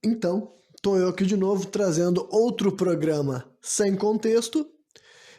Então, estou eu aqui de novo trazendo outro programa sem contexto.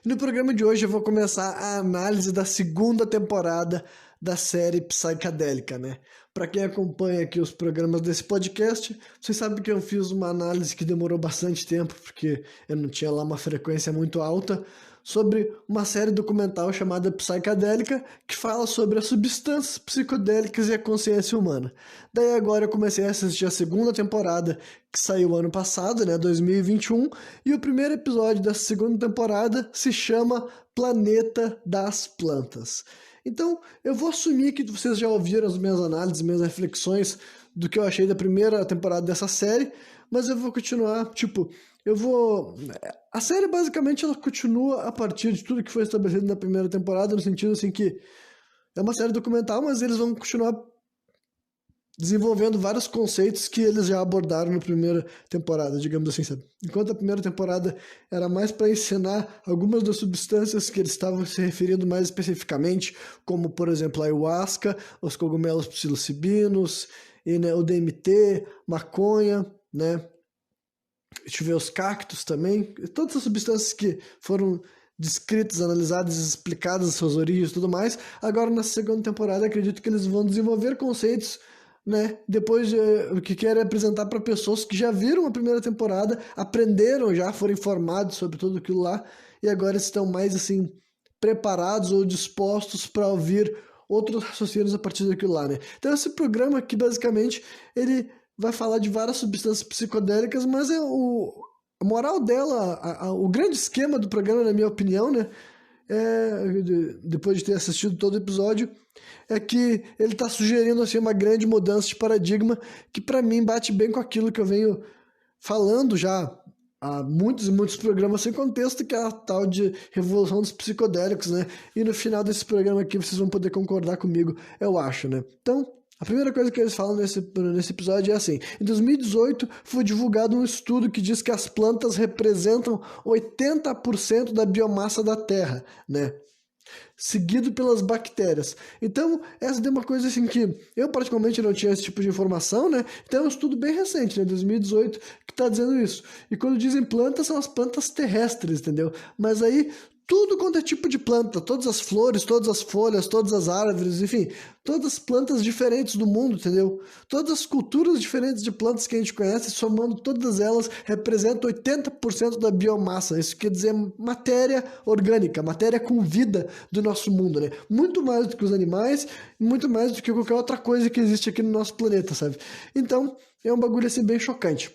E no programa de hoje eu vou começar a análise da segunda temporada da série Psicadélica, né? Para quem acompanha aqui os programas desse podcast, vocês sabem que eu fiz uma análise que demorou bastante tempo, porque eu não tinha lá uma frequência muito alta, sobre uma série documental chamada Psicadélica, que fala sobre as substâncias psicodélicas e a consciência humana. Daí agora eu comecei a assistir a segunda temporada, que saiu ano passado, né, 2021, e o primeiro episódio dessa segunda temporada se chama Planeta das Plantas. Então, eu vou assumir que vocês já ouviram as minhas análises, minhas reflexões do que eu achei da primeira temporada dessa série, mas eu vou continuar, a série basicamente ela continua a partir de tudo que foi estabelecido na primeira temporada, no sentido assim que é uma série documental, mas eles vão continuar desenvolvendo vários conceitos que eles já abordaram na primeira temporada, digamos assim, sabe? Enquanto a primeira temporada era mais para ensinar algumas das substâncias que eles estavam se referindo mais especificamente, como, por exemplo, a ayahuasca, os cogumelos psilocibinos, e, né, o DMT, maconha, né? Deixa eu ver os cactos também, todas as substâncias que foram descritas, analisadas, explicadas, suas origens e tudo mais. Agora, na segunda temporada, acredito que eles vão desenvolver conceitos, né, depois o que querem apresentar para pessoas que já viram a primeira temporada, aprenderam já, foram informados sobre tudo aquilo lá, e agora estão mais, assim, preparados ou dispostos para ouvir outros raciocínios a partir daquilo lá, né. Então, esse programa aqui, basicamente, ele vai falar de várias substâncias psicodélicas, mas a moral dela, o grande esquema do programa, na minha opinião, né, depois de ter assistido todo o episódio, é que ele está sugerindo assim, uma grande mudança de paradigma que para mim bate bem com aquilo que eu venho falando já há muitos e muitos programas sem contexto, que é a tal de revolução dos psicodélicos, né? E no final desse programa aqui vocês vão poder concordar comigo, eu acho, né? Então, a primeira coisa que eles falam nesse episódio é assim: em 2018 foi divulgado um estudo que diz que as plantas representam 80% da biomassa da Terra, né? Seguido pelas bactérias. Então, essa é uma coisa assim que eu particularmente não tinha esse tipo de informação, né? Então é um estudo bem recente, né? 2018, que está dizendo isso. E quando dizem plantas, são as plantas terrestres, entendeu? Mas aí, tudo quanto é tipo de planta, todas as flores, todas as folhas, todas as árvores, enfim, todas as plantas diferentes do mundo, entendeu? Todas as culturas diferentes de plantas que a gente conhece, somando todas elas, representam 80% da biomassa. Isso quer dizer matéria orgânica, matéria com vida do nosso mundo, né? Muito mais do que os animais, muito mais do que qualquer outra coisa que existe aqui no nosso planeta, sabe? Então, é um bagulho assim bem chocante.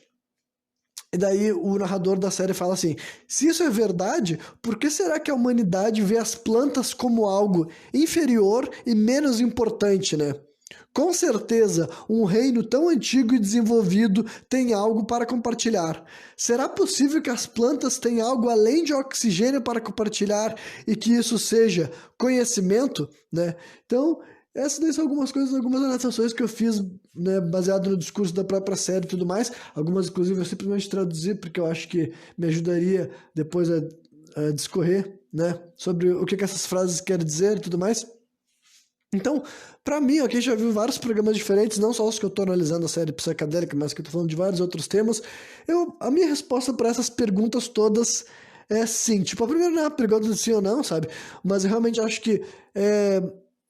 E daí o narrador da série fala assim: se isso é verdade, por que será que a humanidade vê as plantas como algo inferior e menos importante, né? Com certeza, um reino tão antigo e desenvolvido tem algo para compartilhar. Será possível que as plantas tenham algo além de oxigênio para compartilhar e que isso seja conhecimento, né? Então, essas daí são algumas coisas, algumas anotações que eu fiz, né, baseado no discurso da própria série e tudo mais. Algumas, inclusive, eu simplesmente traduzi, porque eu acho que me ajudaria depois a discorrer, né, sobre o que essas frases querem dizer e tudo mais. Então, pra mim, aqui já viu vários programas diferentes, não só os que eu tô analisando a série psicadélica, mas que eu tô falando de vários outros temas. A minha resposta para essas perguntas todas é sim. Tipo, a primeira não é uma pergunta de sim ou não, sabe? Mas eu realmente acho que é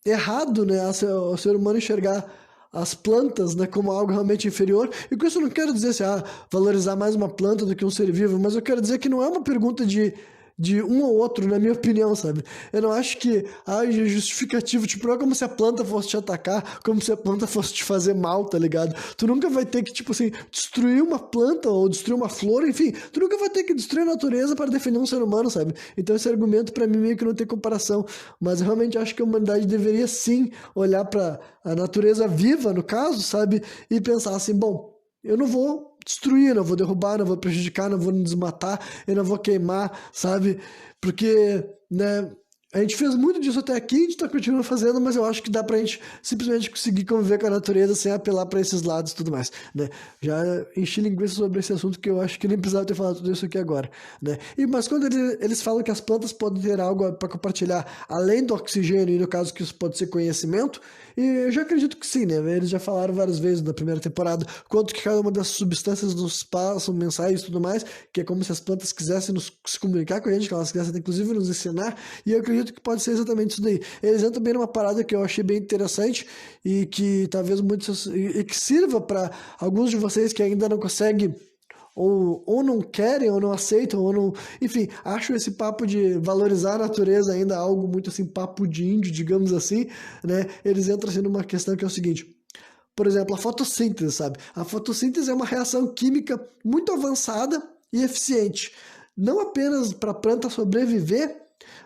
errado, né, o ser humano enxergar as plantas, né, como algo realmente inferior. E com isso eu não quero dizer assim, valorizar mais uma planta do que um ser vivo, mas eu quero dizer que não é uma pergunta de um ou outro, na minha opinião, sabe? Eu não acho que haja justificativo, tipo, não é como se a planta fosse te atacar, como se a planta fosse te fazer mal, tá ligado? Tu nunca vai ter que, tipo assim, destruir uma planta ou destruir uma flor, enfim, tu nunca vai ter que destruir a natureza para defender um ser humano, sabe? Então esse argumento pra mim meio que não tem comparação, mas eu realmente acho que a humanidade deveria sim olhar pra a natureza viva, no caso, sabe? E pensar assim, bom, eu não vou destruir, não vou derrubar, não vou prejudicar, não vou desmatar, eu não vou queimar, sabe? Porque, né, A gente fez muito disso até aqui, a gente tá continuando fazendo, mas eu acho que dá pra gente simplesmente conseguir conviver com a natureza sem apelar pra esses lados e tudo mais, né? Já enchi linguiça sobre esse assunto que eu acho que nem precisava ter falado tudo isso aqui agora, né? Mas quando eles falam que as plantas podem ter algo para compartilhar além do oxigênio, e no caso que isso pode ser conhecimento, e eu já acredito que sim, né? Eles já falaram várias vezes na primeira temporada quanto que cada uma das substâncias nos passam, mensagens e tudo mais, que é como se as plantas quisessem se comunicar com a gente, que elas quisessem inclusive nos ensinar, e eu acredito que pode ser exatamente isso daí. Eles entram também numa parada que eu achei bem interessante e que talvez muitos e que sirva para alguns de vocês que ainda não conseguem ou não querem, ou não aceitam, ou não. Enfim, acho esse papo de valorizar a natureza ainda algo muito assim, papo de índio, digamos assim, né? Eles entram assim numa questão que é o seguinte. Por exemplo, a fotossíntese, sabe? A fotossíntese é uma reação química muito avançada e eficiente. Não apenas para a planta sobreviver,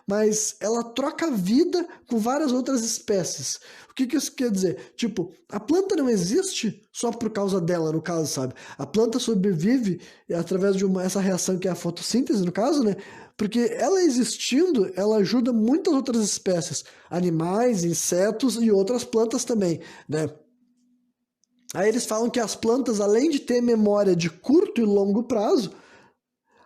mas ela troca vida com várias outras espécies. O que isso quer dizer? Tipo, a planta não existe só por causa dela, no caso, sabe? A planta sobrevive através de essa reação que é a fotossíntese, no caso, né? Porque ela existindo, ela ajuda muitas outras espécies, animais, insetos e outras plantas também, né? Aí eles falam que as plantas, além de ter memória de curto e longo prazo,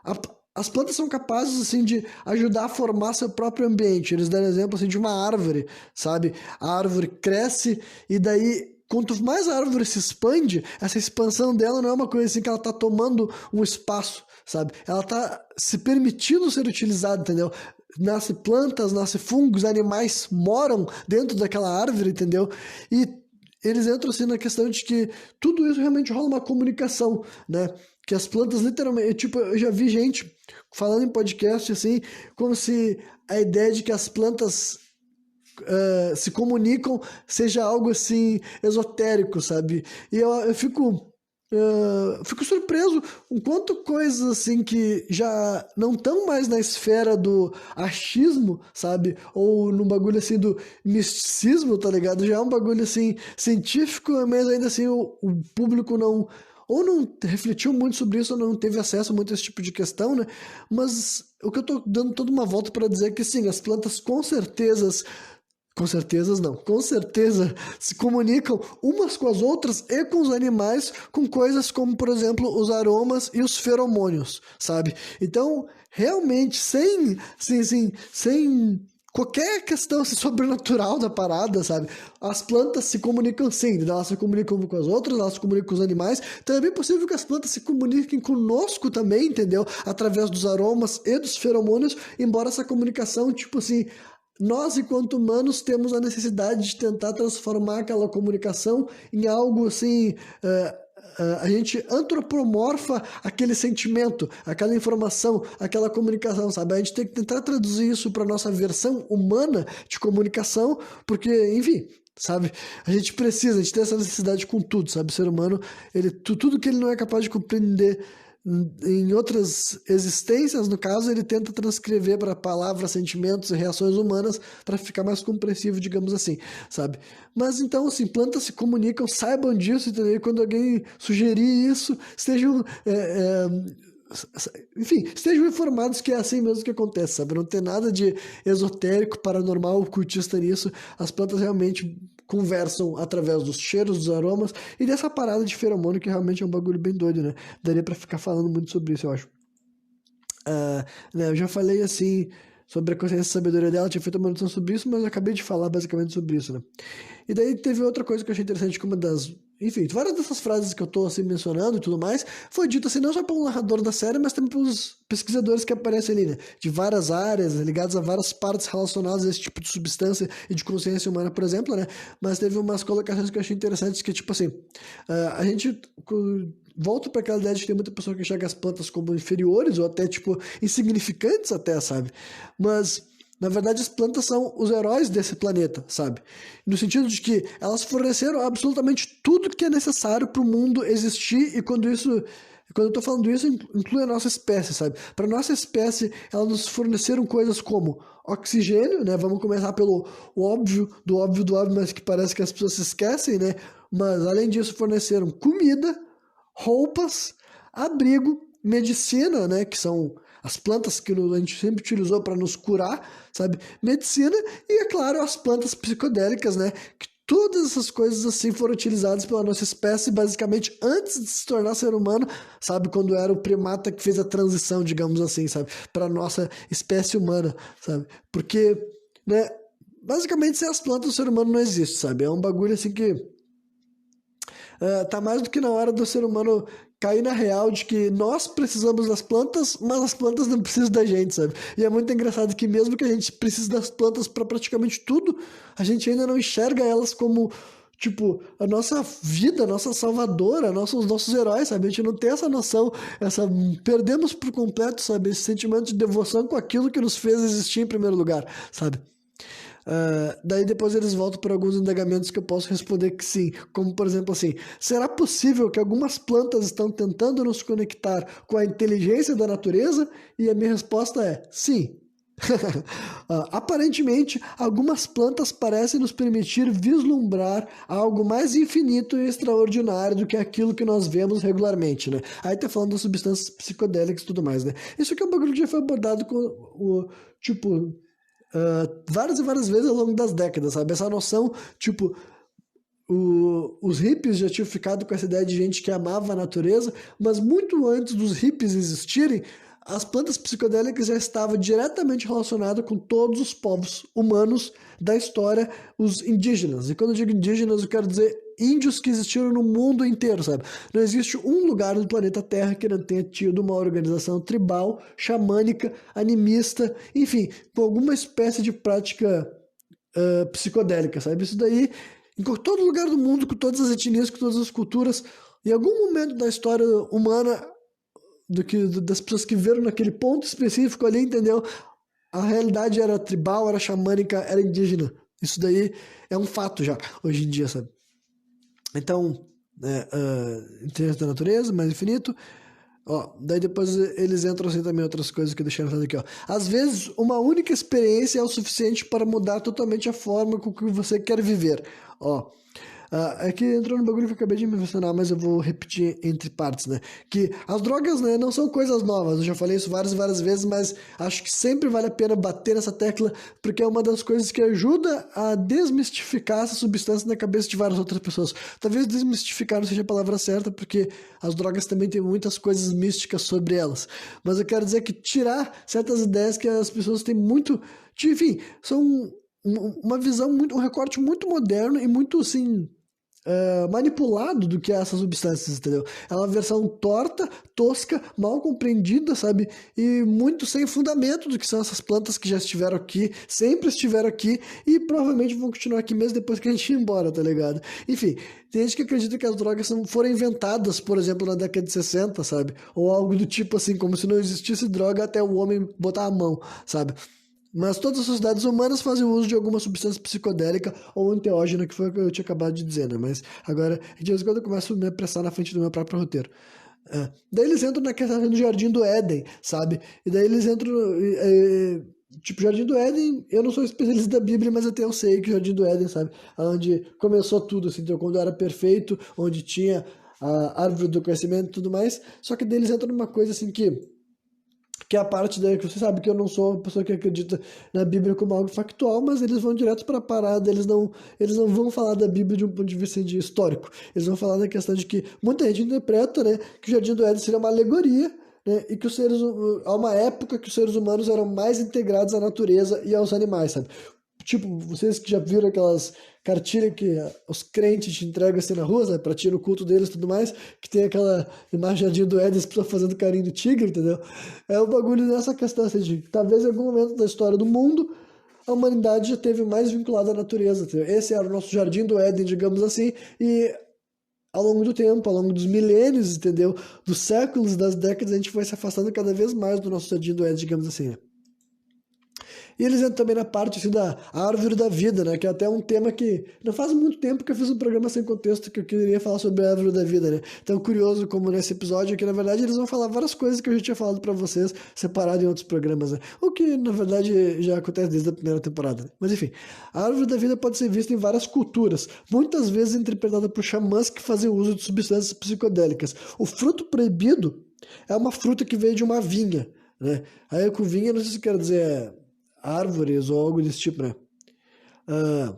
a- as plantas são capazes assim de ajudar a formar seu próprio ambiente. Eles dão exemplo assim de uma árvore, sabe? A árvore cresce e daí quanto mais a árvore se expande, essa expansão dela não é uma coisa assim que ela tá tomando um espaço, sabe? Ela tá se permitindo ser utilizada, entendeu? Nasce plantas, nasce fungos, animais moram dentro daquela árvore, entendeu? E eles entram assim na questão de que tudo isso realmente rola uma comunicação, né? Que as plantas literalmente, tipo, eu já vi gente falando em podcast assim, como se a ideia de que as plantas se comunicam seja algo assim esotérico, sabe? E eu fico surpreso com quanto coisas assim que já não estão mais na esfera do achismo, sabe? Ou no bagulho assim do misticismo, tá ligado? Já é um bagulho assim científico, mas ainda assim o público não ou não refletiu muito sobre isso, ou não teve acesso muito a esse tipo de questão, né? Mas o que eu tô dando toda uma volta para dizer é que sim, as plantas com certeza não. Com certeza se comunicam umas com as outras e com os animais com coisas como, por exemplo, os aromas e os feromônios, sabe? Então, realmente, sem qualquer questão assim, sobrenatural da parada, sabe? As plantas se comunicam sim, elas se comunicam com as outras, elas se comunicam com os animais. Então é bem possível que as plantas se comuniquem conosco também, entendeu? Através dos aromas e dos feromônios, embora essa comunicação, tipo assim, nós, enquanto humanos, temos a necessidade de tentar transformar aquela comunicação em algo assim. A gente antropomorfa aquele sentimento, aquela informação, aquela comunicação, sabe? A gente tem que tentar traduzir isso para nossa versão humana de comunicação, porque, enfim, sabe? A gente tem essa necessidade com tudo, sabe? O ser humano, tudo que ele não é capaz de compreender em outras existências, no caso, ele tenta transcrever para palavras, sentimentos e reações humanas para ficar mais compreensível, digamos assim, sabe? Mas então, assim, plantas se comunicam, saibam disso, entendeu? E quando alguém sugerir isso, estejam, enfim, estejam informados que é assim mesmo que acontece, sabe? Não tem nada de esotérico, paranormal, ocultista nisso. As plantas realmente conversam através dos cheiros, dos aromas e dessa parada de feromônio que realmente é um bagulho bem doido, né? Daria pra ficar falando muito sobre isso, eu acho. Né, eu já falei assim sobre a consciência e sabedoria dela, tinha feito uma noção sobre isso, mas eu acabei de falar basicamente sobre isso, né? E daí teve outra coisa que eu achei interessante, que uma das. Enfim, várias dessas frases que eu tô assim mencionando e tudo mais, foi dito assim não só pelo narrador da série, mas também pelos pesquisadores que aparecem ali, né? De várias áreas, ligadas a várias partes relacionadas a esse tipo de substância e de consciência humana, por exemplo, né? Mas teve umas colocações que eu achei interessantes, que tipo assim, a gente volta para aquela ideia de que tem muita pessoa que enxerga as plantas como inferiores ou até, tipo, insignificantes até, sabe? Mas, na verdade, as plantas são os heróis desse planeta, sabe? No sentido de que elas forneceram absolutamente tudo que é necessário para o mundo existir e quando eu tô falando isso, inclui a nossa espécie, sabe? Para nossa espécie, elas nos forneceram coisas como oxigênio, né? Vamos começar pelo óbvio, mas que parece que as pessoas se esquecem, né? Mas, além disso, forneceram comida, roupas, abrigo, medicina, né, que são as plantas que a gente sempre utilizou para nos curar, sabe? Medicina e, é claro, as plantas psicodélicas, né? Que todas essas coisas assim foram utilizadas pela nossa espécie basicamente antes de se tornar ser humano, sabe? Quando era o primata que fez a transição, digamos assim, sabe? Para nossa espécie humana, sabe? Porque, né? Basicamente, sem as plantas o ser humano não existe, sabe? É um bagulho assim que tá mais do que na hora do ser humano cair na real de que nós precisamos das plantas, mas as plantas não precisam da gente, sabe? E é muito engraçado que mesmo que a gente precise das plantas para praticamente tudo, a gente ainda não enxerga elas como, tipo, a nossa vida, a nossa salvadora, os nossos heróis, sabe? A gente não tem essa noção, perdemos por completo, sabe? Esse sentimento de devoção com aquilo que nos fez existir em primeiro lugar, sabe? Daí depois eles voltam para alguns indagamentos que eu posso responder que sim, como por exemplo assim, será possível que algumas plantas estão tentando nos conectar com a inteligência da natureza? E a minha resposta é sim. Aparentemente, algumas plantas parecem nos permitir vislumbrar algo mais infinito e extraordinário do que aquilo que nós vemos regularmente, né? Aí tá falando das substâncias psicodélicas e tudo mais, né? Isso aqui é um bagulho que já foi abordado com o tipo várias e várias vezes ao longo das décadas, sabe? Essa noção, tipo, os hippies já tinham ficado com essa ideia de gente que amava a natureza, mas muito antes dos hippies existirem, as plantas psicodélicas já estavam diretamente relacionadas com todos os povos humanos da história, os indígenas. E quando eu digo indígenas, eu quero dizer índios que existiram no mundo inteiro, sabe? Não existe um lugar no planeta Terra que não tenha tido uma organização tribal, xamânica, animista, enfim, com alguma espécie de prática psicodélica, sabe? Isso daí, em todo lugar do mundo, com todas as etnias, com todas as culturas, em algum momento da história humana, das pessoas que viveram naquele ponto específico ali, entendeu? A realidade era tribal, era xamânica, era indígena. Isso daí é um fato já, hoje em dia, sabe? Então, inteligência da natureza, mais infinito. Ó, daí depois eles entram assim também outras coisas que deixaram aqui, ó. Às vezes, uma única experiência é o suficiente para mudar totalmente a forma com que você quer viver. Ó, aqui entrou no bagulho que eu acabei de me mencionar, mas eu vou repetir entre partes, né? Que as drogas, né, não são coisas novas. Eu já falei isso várias e várias vezes, mas acho que sempre vale a pena bater nessa tecla, porque é uma das coisas que ajuda a desmistificar essa substância na cabeça de várias outras pessoas. Talvez desmistificar não seja a palavra certa, porque as drogas também têm muitas coisas místicas sobre elas. Mas eu quero dizer que tirar certas ideias que as pessoas têm muito... Enfim, são uma visão, um recorte muito moderno e muito, assim... manipulado do que é essas substâncias, entendeu? É uma versão torta, tosca, mal compreendida, sabe? E muito sem fundamento do que são essas plantas que já estiveram aqui, sempre estiveram aqui e provavelmente vão continuar aqui mesmo depois que a gente ir embora, tá ligado? Enfim, tem gente que acredita que as drogas foram inventadas, por exemplo, na década de 60, sabe? Ou algo do tipo assim, como se não existisse droga até o homem botar a mão, sabe? Mas todas as sociedades humanas fazem uso de alguma substância psicodélica ou enteógena, que foi o que eu tinha acabado de dizer, né? Mas agora, de vez em quando eu começo a me apressar na frente do meu próprio roteiro. Daí eles entram na questão do Jardim do Éden, sabe? E daí eles entram... tipo, Jardim do Éden, eu não sou especialista da Bíblia, mas até eu sei que o Jardim do Éden, sabe? Onde começou tudo, assim, então, quando era perfeito, onde tinha a árvore do conhecimento e tudo mais. Só que daí eles entram numa coisa, assim, que é a parte daí que você sabe que eu não sou uma pessoa que acredita na Bíblia como algo factual, mas eles vão direto para a parada, eles não vão falar da Bíblia de um ponto de vista histórico. Eles vão falar da questão de que muita gente interpreta, né, que o Jardim do Éden seria uma alegoria, né, e que há uma época que os seres humanos eram mais integrados à natureza e aos animais, sabe? Tipo, vocês que já viram aquelas cartilhas que os crentes te entregam assim na rua, sabe? Pra ti no culto deles e tudo mais, que tem aquela imagem do Éden, as pessoas fazendo carinho do tigre, entendeu? É o bagulho dessa questão, assim, de talvez em algum momento da história do mundo, a humanidade já teve mais vinculada à natureza, entendeu? Esse era o nosso Jardim do Éden, digamos assim, e ao longo do tempo, ao longo dos milênios, entendeu? Dos séculos, das décadas, a gente foi se afastando cada vez mais do nosso Jardim do Éden, digamos assim, né? E eles entram também na parte assim, da árvore da vida, né? Que é até um tema que não faz muito tempo que eu fiz um programa sem contexto que eu queria falar sobre a árvore da vida, né? Então, curioso como nesse episódio aqui, na verdade, eles vão falar várias coisas que eu já tinha falado pra vocês, separado em outros programas, né? O que, na verdade, já acontece desde a primeira temporada, né? Mas, enfim, a árvore da vida pode ser vista em várias culturas, muitas vezes interpretada por xamãs que fazem uso de substâncias psicodélicas. O fruto proibido é uma fruta que veio de uma vinha, né? Aí com vinha, não sei se quer dizer árvores ou algo desse tipo, né? Ah,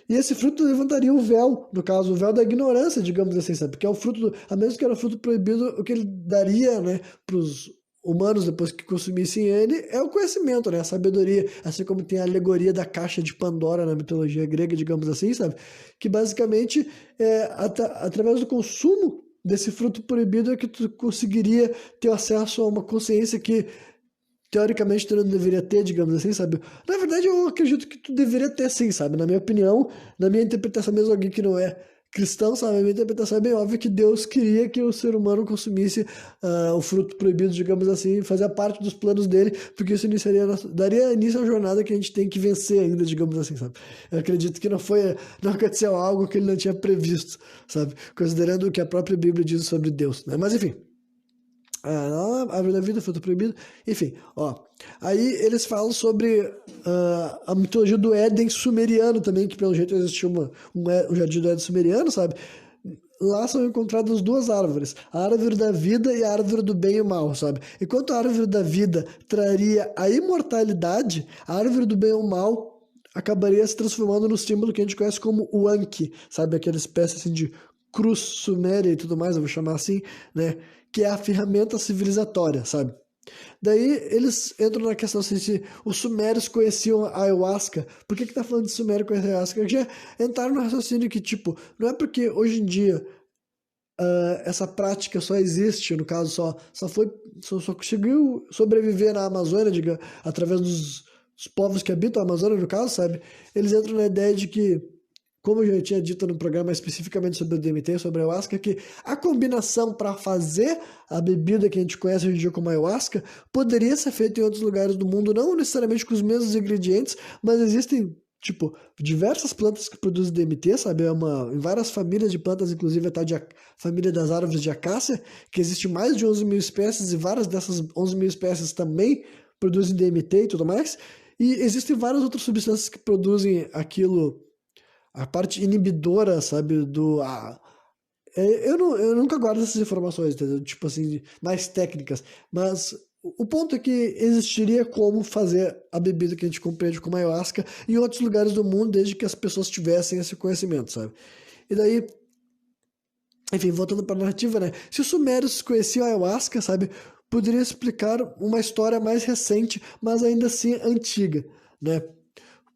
e esse fruto levantaria o véu, no caso, o véu da ignorância, digamos assim, sabe? Porque é o fruto, a menos que era o fruto proibido, o que ele daria, né, para os humanos depois que consumissem ele é o conhecimento, né, a sabedoria, assim como tem a alegoria da caixa de Pandora na mitologia grega, digamos assim, sabe? Que basicamente através do consumo desse fruto proibido é que tu conseguiria ter acesso a uma consciência que teoricamente tu não deveria ter, digamos assim, sabe? Na verdade, eu acredito que tu deveria ter sim, sabe? Na minha opinião, na minha interpretação, mesmo alguém que não é cristão, sabe? A minha interpretação é bem óbvia que Deus queria que o ser humano consumisse o fruto proibido, digamos assim, fazia parte dos planos dele, porque isso daria início à jornada que a gente tem que vencer ainda, digamos assim, sabe? Eu acredito que não aconteceu algo que ele não tinha previsto, sabe? Considerando o que a própria Bíblia diz sobre Deus, né? Mas enfim. Árvore da vida, fruto proibido, enfim, ó. Aí eles falam sobre a mitologia do Éden sumeriano também, que pelo jeito existia um jardim do Éden sumeriano, sabe? Lá são encontradas duas árvores, a árvore da vida e a árvore do bem e o mal, sabe? Enquanto a árvore da vida traria a imortalidade, a árvore do bem e o mal acabaria se transformando no símbolo que a gente conhece como o Anki, sabe? Aquela espécie assim de cruz suméria e tudo mais, eu vou chamar assim, né? Que é a ferramenta civilizatória, sabe? Daí eles entram na questão assim, se os sumérios conheciam a ayahuasca. Por que tá falando de sumério conhecer a ayahuasca? Já entraram no raciocínio que, tipo, não é porque hoje em dia essa prática só existe, no caso, só conseguiu sobreviver na Amazônia, diga, através dos povos que habitam a Amazônia, no caso, sabe? Eles entram na ideia de que, como eu já tinha dito no programa especificamente sobre o DMT, sobre a ayahuasca, que a combinação para fazer a bebida que a gente conhece hoje em dia como ayahuasca poderia ser feita em outros lugares do mundo, não necessariamente com os mesmos ingredientes, mas existem, tipo, diversas plantas que produzem DMT, sabe? Em várias famílias de plantas, inclusive família das árvores de acácia, que existe mais de 11 mil espécies e várias dessas 11 mil espécies também produzem DMT e tudo mais. E existem várias outras substâncias que produzem aquilo, a parte inibidora, sabe, eu nunca guardo essas informações, entendeu? Tipo assim, mais técnicas, mas o ponto é que existiria como fazer a bebida que a gente compreende como ayahuasca em outros lugares do mundo, desde que as pessoas tivessem esse conhecimento, sabe? E daí, enfim, voltando para a narrativa, né? Se os sumérios conheciam a ayahuasca, sabe, poderia explicar uma história mais recente, mas ainda assim antiga, né?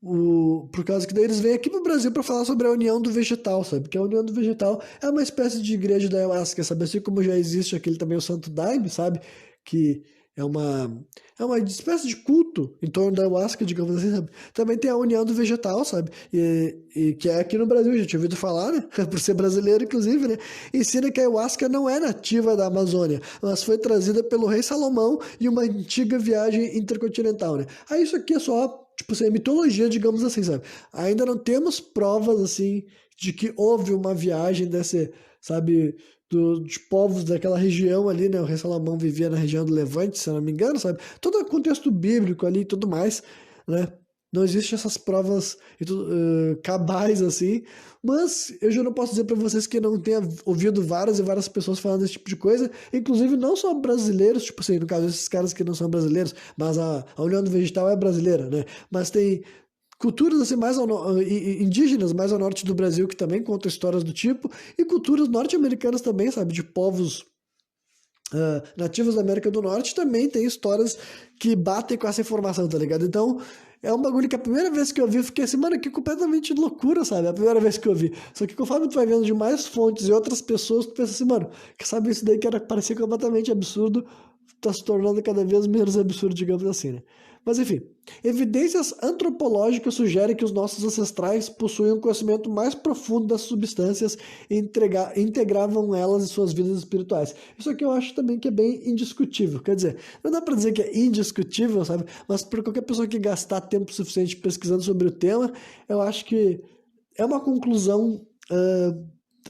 Por causa que daí eles vêm aqui pro Brasil para falar sobre a união do vegetal, sabe? Que a união do vegetal é uma espécie de igreja da ayahuasca, sabe? Assim como já existe aquele também o Santo Daime, sabe? Que é uma espécie de culto em torno da ayahuasca, digamos assim, sabe? Também tem a união do vegetal, sabe? E que é aqui no Brasil, já tinha ouvido falar, né? Por ser brasileiro, inclusive, né? Ensina que a ayahuasca não é nativa da Amazônia, mas foi trazida pelo rei Salomão em uma antiga viagem intercontinental, né? Aí isso aqui é só tipo assim, mitologia, digamos assim, sabe? Ainda não temos provas, assim, de que houve uma viagem sabe, de povos daquela região ali, né? O rei Salomão vivia na região do Levante, se eu não me engano, sabe? Todo o contexto bíblico ali e tudo mais, né? Não existem essas provas cabais, assim, mas eu já não posso dizer para vocês que não tenha ouvido várias e várias pessoas falando desse tipo de coisa, inclusive não só brasileiros, tipo assim, no caso, esses caras que não são brasileiros, mas a União do Vegetal é brasileira, né? Mas tem culturas assim mais indígenas mais ao norte do Brasil que também contam histórias do tipo, e culturas norte-americanas também, sabe, de povos nativos da América do Norte também tem histórias que batem com essa informação, tá ligado? Então, é um bagulho que a primeira vez que eu vi, eu fiquei assim, mano, que completamente loucura, sabe? A primeira vez que eu vi. Só que conforme tu vai vendo de mais fontes e outras pessoas, tu pensa assim, mano, que sabe isso daí que parecia completamente absurdo, tá se tornando cada vez menos absurdo, digamos assim, né? Mas enfim, evidências antropológicas sugerem que os nossos ancestrais possuíam um conhecimento mais profundo das substâncias e integravam elas em suas vidas espirituais. Isso aqui eu acho também que é bem indiscutível. Quer dizer, não dá pra dizer que é indiscutível, sabe? Mas para qualquer pessoa que gastar tempo suficiente pesquisando sobre o tema, eu acho que é uma conclusão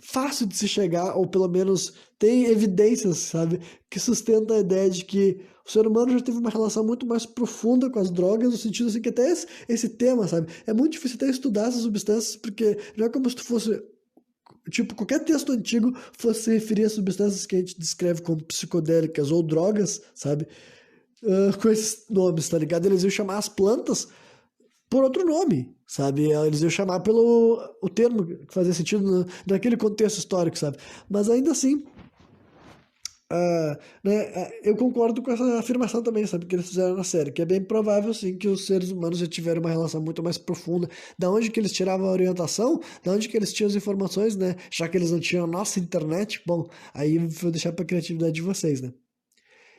fácil de se chegar, ou pelo menos tem evidências, sabe, que sustentam a ideia de que o ser humano já teve uma relação muito mais profunda com as drogas, no sentido assim que até esse tema, sabe, é muito difícil até estudar essas substâncias, porque não é como se tu fosse, tipo, qualquer texto antigo fosse se referir a substâncias que a gente descreve como psicodélicas ou drogas, sabe, com esses nomes, tá ligado? Eles iam chamar as plantas por outro nome, sabe? Eles iam chamar pelo o termo que fazia sentido naquele contexto histórico, sabe? Mas ainda assim, né, eu concordo com essa afirmação também, sabe? Que eles fizeram na série, que é bem provável, sim, que os seres humanos já tiveram uma relação muito mais profunda. Da onde que eles tiravam a orientação, da onde que eles tinham as informações, né? Já que eles não tinham a nossa internet, bom, aí eu vou deixar pra criatividade de vocês, né?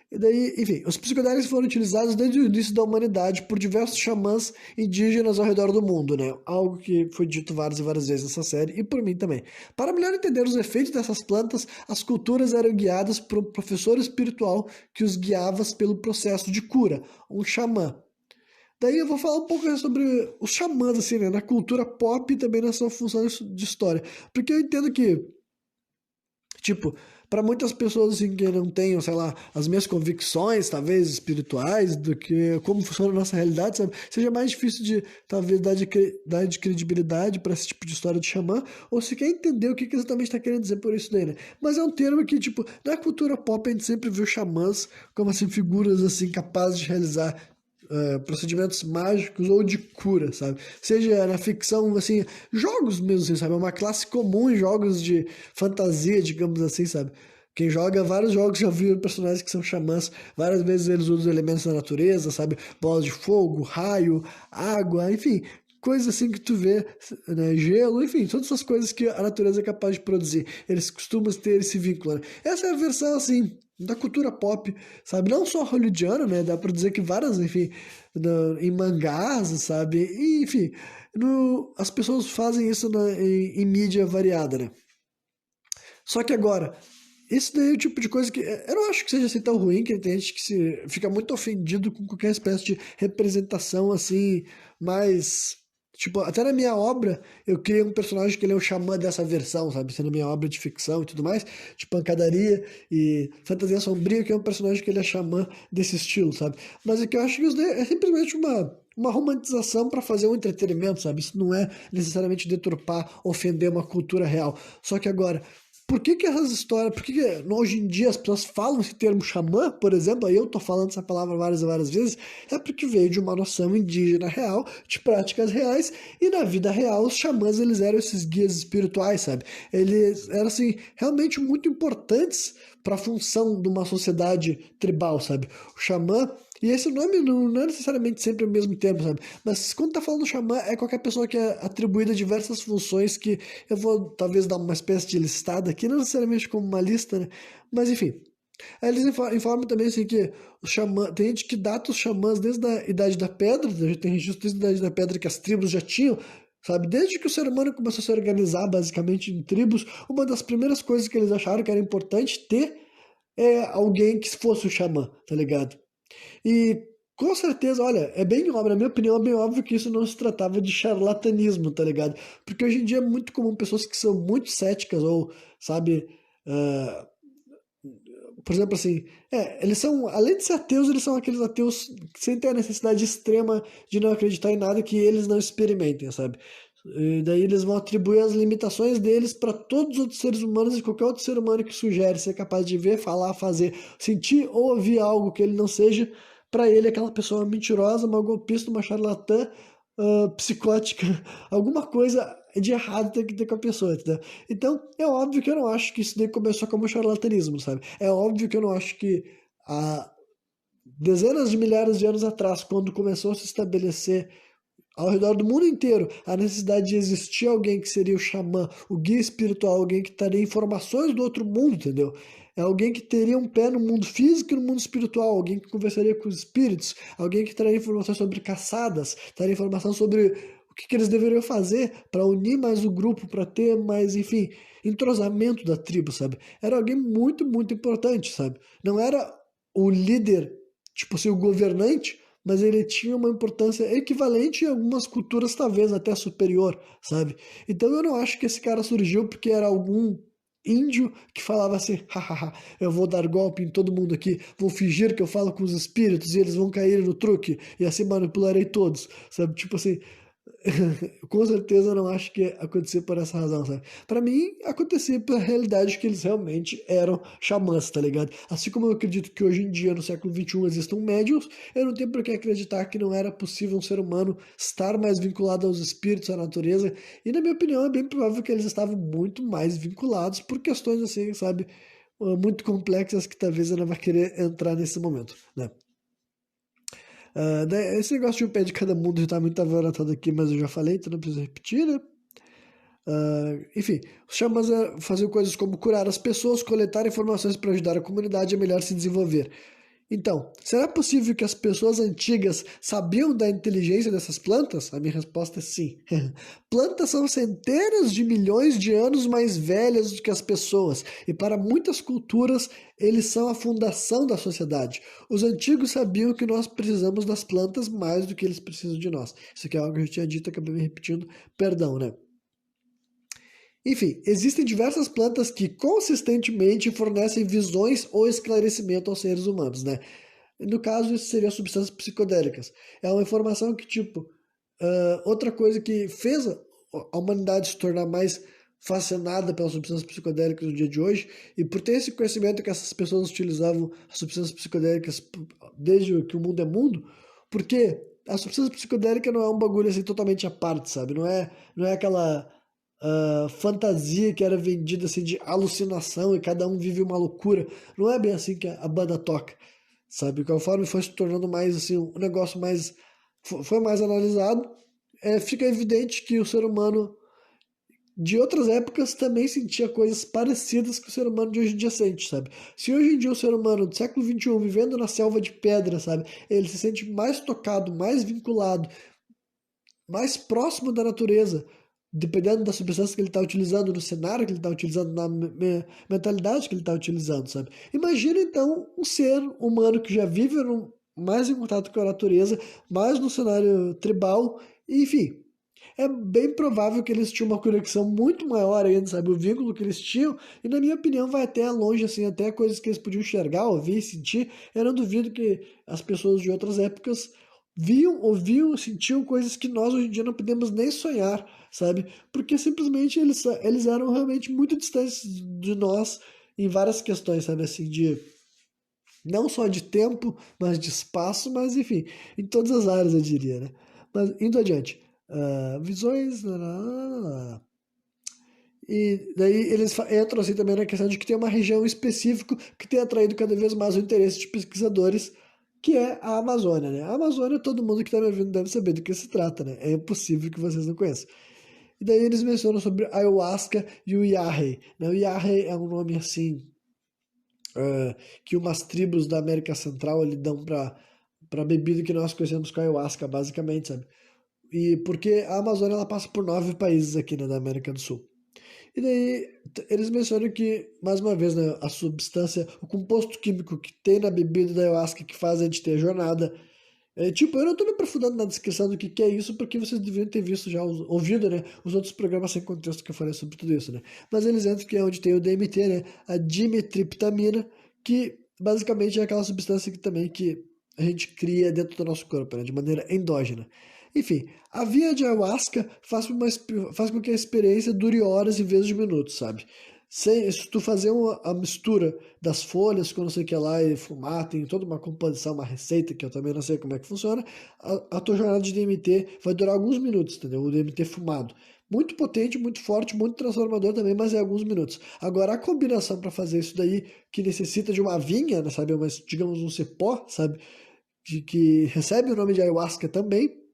E daí, enfim, os psicodélicos foram utilizados desde o início da humanidade por diversos xamãs indígenas ao redor do mundo, né? Algo que foi dito várias e várias vezes nessa série e por mim também. Para melhor entender os efeitos dessas plantas, as culturas eram guiadas por um professor espiritual que os guiava pelo processo de cura, um xamã. Daí eu vou falar um pouco sobre os xamãs, assim, né? Na cultura pop e também nessa função de história. Porque eu entendo que tipo, para muitas pessoas assim que não tenham, sei lá, as mesmas convicções, talvez espirituais, do que como funciona a nossa realidade, sabe? Seja mais difícil de, talvez, dar de credibilidade para esse tipo de história de xamã, ou se quer entender o que exatamente está querendo dizer por isso daí, né? Mas é um termo que, tipo, na cultura pop a gente sempre viu xamãs como, assim, figuras, assim, capazes de realizar procedimentos mágicos ou de cura, sabe? Seja na ficção, assim, jogos mesmo, assim, sabe? É uma classe comum em jogos de fantasia, digamos assim, sabe? Quem joga vários jogos já viu personagens que são xamãs, várias vezes eles usam elementos da natureza, sabe? Bolas de fogo, raio, água, enfim, coisas assim que tu vê, né? Gelo, enfim, todas essas coisas que a natureza é capaz de produzir. Eles costumam ter esse vínculo, né? Essa é a versão, assim, da cultura pop, sabe? Não só hollywoodiana, né? Dá pra dizer que várias, enfim, em mangás, sabe? E, enfim, as pessoas fazem isso em mídia variada, né? Só que agora, isso daí é o tipo de coisa que eu não acho que seja assim tão ruim, que tem gente que fica muito ofendido com qualquer espécie de representação assim, mas tipo, até na minha obra eu criei um personagem que ele é o xamã dessa versão, sabe? Sendo minha obra de ficção e tudo mais, de pancadaria e fantasia sombria, que é um personagem que ele é xamã desse estilo, sabe? Mas é que eu acho que isso daí é simplesmente uma romantização para fazer um entretenimento, sabe? Isso não é necessariamente deturpar, ofender uma cultura real. Só que agora, por que que essas histórias, por que que hoje em dia as pessoas falam esse termo xamã, por exemplo, aí eu tô falando essa palavra várias e várias vezes, é porque veio de uma noção indígena real, de práticas reais, e na vida real os xamãs eles eram esses guias espirituais, sabe? Eles eram assim, realmente muito importantes para a função de uma sociedade tribal, sabe? O xamã, e esse nome não é necessariamente sempre o mesmo tempo, sabe? Mas quando tá falando xamã, é qualquer pessoa que é atribuída diversas funções que eu vou talvez dar uma espécie de listada aqui, não necessariamente como uma lista, né? Mas enfim. Aí eles informam também assim que os xamã, tem gente que data os xamãs desde a Idade da Pedra, tem registro desde a Idade da Pedra que as tribos já tinham, sabe? Desde que o ser humano começou a se organizar basicamente em tribos, uma das primeiras coisas que eles acharam que era importante ter é alguém que fosse o xamã, tá ligado? E com certeza, olha, é bem óbvio, na minha opinião, é bem óbvio que isso não se tratava de charlatanismo, tá ligado? Porque hoje em dia é muito comum pessoas que são muito céticas ou, sabe, ah, por exemplo, assim, eles são, além de ser ateus, eles são aqueles ateus que sentem a necessidade extrema de não acreditar em nada que eles não experimentem, sabe? E daí eles vão atribuir as limitações deles para todos os outros seres humanos e qualquer outro ser humano que sugere ser capaz de ver, falar, fazer, sentir ou ouvir algo que ele não seja, para ele aquela pessoa mentirosa, uma golpista, uma charlatã, psicótica, alguma coisa de errado tem que ter com a pessoa, entendeu? Então, é óbvio que eu não acho que isso daí começou como charlatanismo, sabe? É óbvio que eu não acho que há dezenas de milhares de anos atrás, quando começou a se estabelecer ao redor do mundo inteiro a necessidade de existir alguém que seria o xamã, o guia espiritual, alguém que traria informações do outro mundo, entendeu? É alguém que teria um pé no mundo físico e no mundo espiritual, alguém que conversaria com os espíritos, alguém que traria informações sobre caçadas, traria informação sobre o que eles deveriam fazer para unir mais o grupo, para ter mais, enfim, entrosamento da tribo, sabe? Era alguém muito, muito importante, sabe? Não era o líder, tipo assim, o governante, mas ele tinha uma importância equivalente em algumas culturas, talvez até superior, sabe? Então eu não acho que esse cara surgiu porque era algum índio que falava assim, hahaha, eu vou dar golpe em todo mundo aqui, vou fingir que eu falo com os espíritos e eles vão cair no truque e assim manipularei todos, sabe? Tipo assim, com certeza eu não acho que acontecia por essa razão, sabe? Pra mim, acontecia pela realidade que eles realmente eram xamãs, tá ligado? Assim como eu acredito que hoje em dia, no século XXI, existam médiums, eu não tenho por que acreditar que não era possível um ser humano estar mais vinculado aos espíritos, à natureza, e na minha opinião é bem provável que eles estavam muito mais vinculados por questões assim, sabe? Muito complexas que talvez eu não vá querer entrar nesse momento, né? Esse negócio de um pé de cada mundo já tá muito avarotado aqui, mas eu já falei, então não preciso repetir, né? Enfim, os xamãs faziam coisas como curar as pessoas, coletar informações para ajudar a comunidade a melhor se desenvolver. Então, será possível que as pessoas antigas sabiam da inteligência dessas plantas? A minha resposta é sim. Plantas são centenas de milhões de anos mais velhas do que as pessoas, e para muitas culturas, eles são a fundação da sociedade. Os antigos sabiam que nós precisamos das plantas mais do que eles precisam de nós. Isso aqui é algo que eu já tinha dito, acabei me repetindo, perdão, né? Enfim, existem diversas plantas que consistentemente fornecem visões ou esclarecimento aos seres humanos, né? No caso, isso seria substâncias psicodélicas. É uma informação que, tipo, outra coisa que fez a humanidade se tornar mais fascinada pelas substâncias psicodélicas no dia de hoje, e por ter esse conhecimento que essas pessoas utilizavam as substâncias psicodélicas desde que o mundo é mundo, porque a substância psicodélica não é um bagulho assim totalmente à parte, sabe? Não é aquela fantasia que era vendida assim de alucinação e cada um vive uma loucura. Não é bem assim que a banda toca, sabe? Conforme foi se tornando mais assim, um negócio mais foi mais analisado, fica evidente que o ser humano de outras épocas também sentia coisas parecidas que o ser humano de hoje em dia sente, sabe? Se hoje em dia o ser humano do século XXI, vivendo na selva de pedra, sabe? Ele se sente mais tocado, mais vinculado, mais próximo da natureza, dependendo da substância que ele está utilizando, no cenário que ele está utilizando, na mentalidade que ele está utilizando, sabe? Imagina então um ser humano que já vive mais em contato com a natureza, mais no cenário tribal, enfim. É bem provável que eles tinham uma conexão muito maior ainda, sabe? O vínculo que eles tinham, e na minha opinião vai até longe, assim, até coisas que eles podiam enxergar, ouvir, sentir. Eu não duvido que as pessoas de outras épocas viam, ouviam, sentiam coisas que nós hoje em dia não podemos nem sonhar, sabe? Porque simplesmente eles eram realmente muito distantes de nós em várias questões, sabe? Assim, de não só de tempo, mas de espaço, mas enfim, em todas as áreas eu diria, né? Mas indo adiante. Visões. E daí eles entram assim também na questão de que tem uma região específica que tem atraído cada vez mais o interesse de pesquisadores, que é a Amazônia, né? A Amazônia, todo mundo que está me ouvindo deve saber do que se trata, né? É impossível que vocês não conheçam. E daí eles mencionam sobre a ayahuasca e o Yahé, né? O Yahé é um nome assim que umas tribos da América Central ali dão para bebida que nós conhecemos com a ayahuasca, basicamente, sabe? E porque a Amazônia ela passa por 9 países aqui, né, da América do Sul. E daí eles mencionam que, mais uma vez, né, a substância, o composto químico que tem na bebida da ayahuasca que faz a gente ter a jornada. Tipo, eu não estou me aprofundando na descrição do que é isso, porque vocês deveriam ter visto já, ouvido, né, os outros programas sem contexto que eu falei sobre tudo isso, né. Mas eles entram que é onde tem o DMT, né, a dimetriptamina, que basicamente é aquela substância que também que a gente cria dentro do nosso corpo, né, de maneira endógena. Enfim, a via de ayahuasca faz com que a experiência dure horas em vez de minutos, sabe? Se tu fazer a mistura das folhas com não sei o que lá e fumar, tem toda uma composição, uma receita que eu também não sei como é que funciona, a tua jornada de DMT vai durar alguns minutos, entendeu? O DMT fumado. Muito potente, muito forte, muito transformador também, mas é alguns minutos. Agora, a combinação para fazer isso daí, que necessita de uma vinha, né, sabe? Mas, digamos, um cipó, sabe? Que recebe o nome de ayahuasca também,